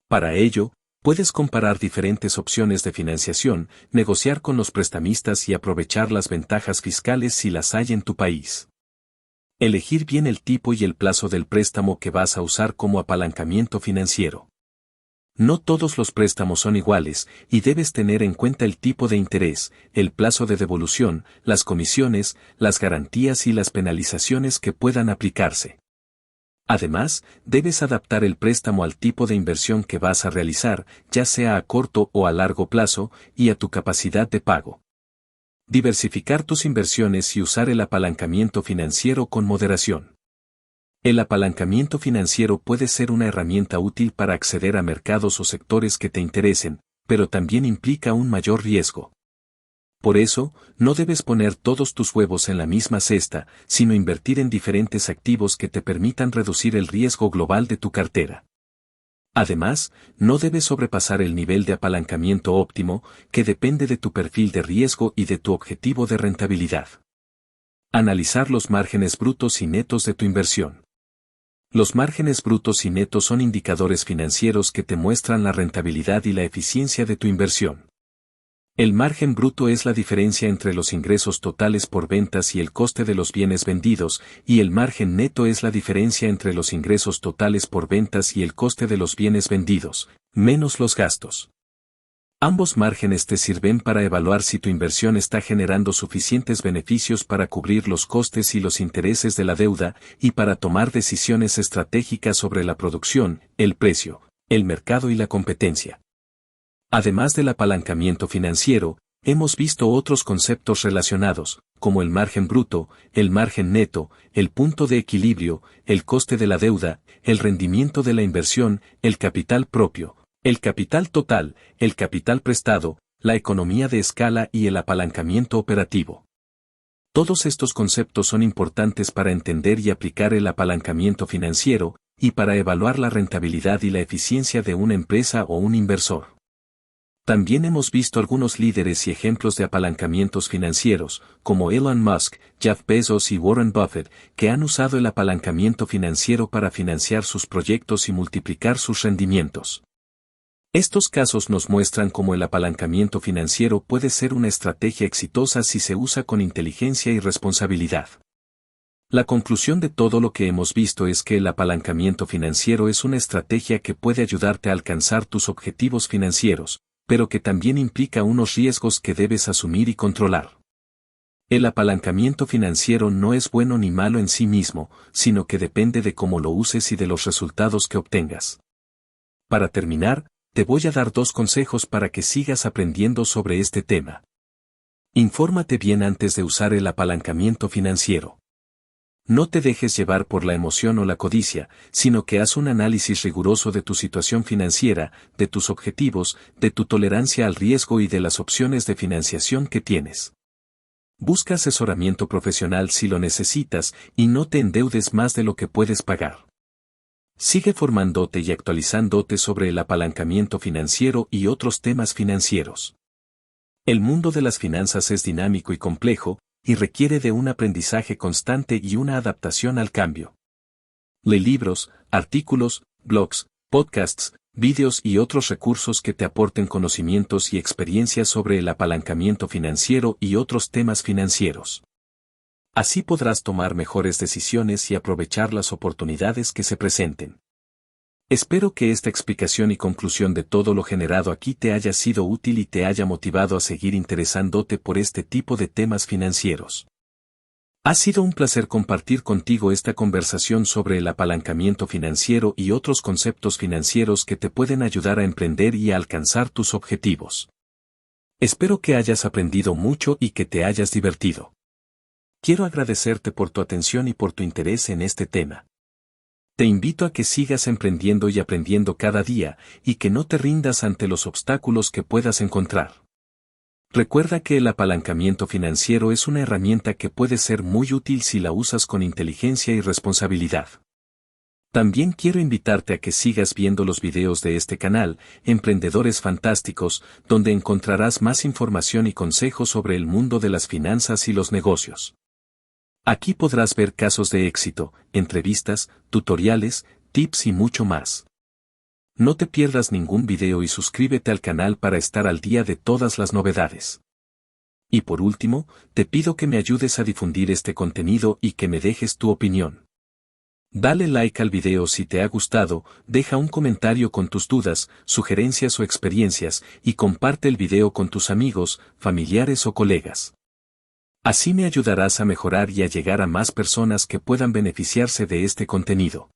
Para ello, puedes comparar diferentes opciones de financiación, negociar con los prestamistas y aprovechar las ventajas fiscales si las hay en tu país. Elegir bien el tipo y el plazo del préstamo que vas a usar como apalancamiento financiero. No todos los préstamos son iguales, y debes tener en cuenta el tipo de interés, el plazo de devolución, las comisiones, las garantías y las penalizaciones que puedan aplicarse. Además, debes adaptar el préstamo al tipo de inversión que vas a realizar, ya sea a corto o a largo plazo, y a tu capacidad de pago. Diversificar tus inversiones y usar el apalancamiento financiero con moderación. El apalancamiento financiero puede ser una herramienta útil para acceder a mercados o sectores que te interesen, pero también implica un mayor riesgo. Por eso, no debes poner todos tus huevos en la misma cesta, sino invertir en diferentes activos que te permitan reducir el riesgo global de tu cartera. Además, no debes sobrepasar el nivel de apalancamiento óptimo, que depende de tu perfil de riesgo y de tu objetivo de rentabilidad. Analizar los márgenes brutos y netos de tu inversión. Los márgenes brutos y netos son indicadores financieros que te muestran la rentabilidad y la eficiencia de tu inversión. El margen bruto es la diferencia entre los ingresos totales por ventas y el coste de los bienes vendidos, y el margen neto es la diferencia entre los ingresos totales por ventas y el coste de los bienes vendidos, menos los gastos. Ambos márgenes te sirven para evaluar si tu inversión está generando suficientes beneficios para cubrir los costes y los intereses de la deuda, y para tomar decisiones estratégicas sobre la producción, el precio, el mercado y la competencia. Además del apalancamiento financiero, hemos visto otros conceptos relacionados, como el margen bruto, el margen neto, el punto de equilibrio, el coste de la deuda, el rendimiento de la inversión, el capital propio, el capital total, el capital prestado, la economía de escala y el apalancamiento operativo. Todos estos conceptos son importantes para entender y aplicar el apalancamiento financiero, y para evaluar la rentabilidad y la eficiencia de una empresa o un inversor. También hemos visto algunos líderes y ejemplos de apalancamientos financieros, como Elon Musk, Jeff Bezos y Warren Buffett, que han usado el apalancamiento financiero para financiar sus proyectos y multiplicar sus rendimientos. Estos casos nos muestran cómo el apalancamiento financiero puede ser una estrategia exitosa si se usa con inteligencia y responsabilidad. La conclusión de todo lo que hemos visto es que el apalancamiento financiero es una estrategia que puede ayudarte a alcanzar tus objetivos financieros, pero que también implica unos riesgos que debes asumir y controlar. El apalancamiento financiero no es bueno ni malo en sí mismo, sino que depende de cómo lo uses y de los resultados que obtengas. Para terminar, te voy a dar 2 consejos para que sigas aprendiendo sobre este tema. Infórmate bien antes de usar el apalancamiento financiero. No te dejes llevar por la emoción o la codicia, sino que haz un análisis riguroso de tu situación financiera, de tus objetivos, de tu tolerancia al riesgo y de las opciones de financiación que tienes. Busca asesoramiento profesional si lo necesitas y no te endeudes más de lo que puedes pagar. Sigue formándote y actualizándote sobre el apalancamiento financiero y otros temas financieros. El mundo de las finanzas es dinámico y complejo, y requiere de un aprendizaje constante y una adaptación al cambio. Lee libros, artículos, blogs, podcasts, vídeos y otros recursos que te aporten conocimientos y experiencias sobre el apalancamiento financiero y otros temas financieros. Así podrás tomar mejores decisiones y aprovechar las oportunidades que se presenten. Espero que esta explicación y conclusión de todo lo generado aquí te haya sido útil y te haya motivado a seguir interesándote por este tipo de temas financieros. Ha sido un placer compartir contigo esta conversación sobre el apalancamiento financiero y otros conceptos financieros que te pueden ayudar a emprender y a alcanzar tus objetivos. Espero que hayas aprendido mucho y que te hayas divertido. Quiero agradecerte por tu atención y por tu interés en este tema. Te invito a que sigas emprendiendo y aprendiendo cada día, y que no te rindas ante los obstáculos que puedas encontrar. Recuerda que el apalancamiento financiero es una herramienta que puede ser muy útil si la usas con inteligencia y responsabilidad. También quiero invitarte a que sigas viendo los videos de este canal, Emprendedores Fantásticos, donde encontrarás más información y consejos sobre el mundo de las finanzas y los negocios. Aquí podrás ver casos de éxito, entrevistas, tutoriales, tips y mucho más. No te pierdas ningún video y suscríbete al canal para estar al día de todas las novedades. Y por último, te pido que me ayudes a difundir este contenido y que me dejes tu opinión. Dale like al video si te ha gustado, deja un comentario con tus dudas, sugerencias o experiencias y comparte el video con tus amigos, familiares o colegas. Así me ayudarás a mejorar y a llegar a más personas que puedan beneficiarse de este contenido.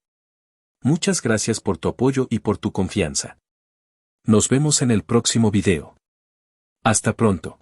Muchas gracias por tu apoyo y por tu confianza. Nos vemos en el próximo video. Hasta pronto.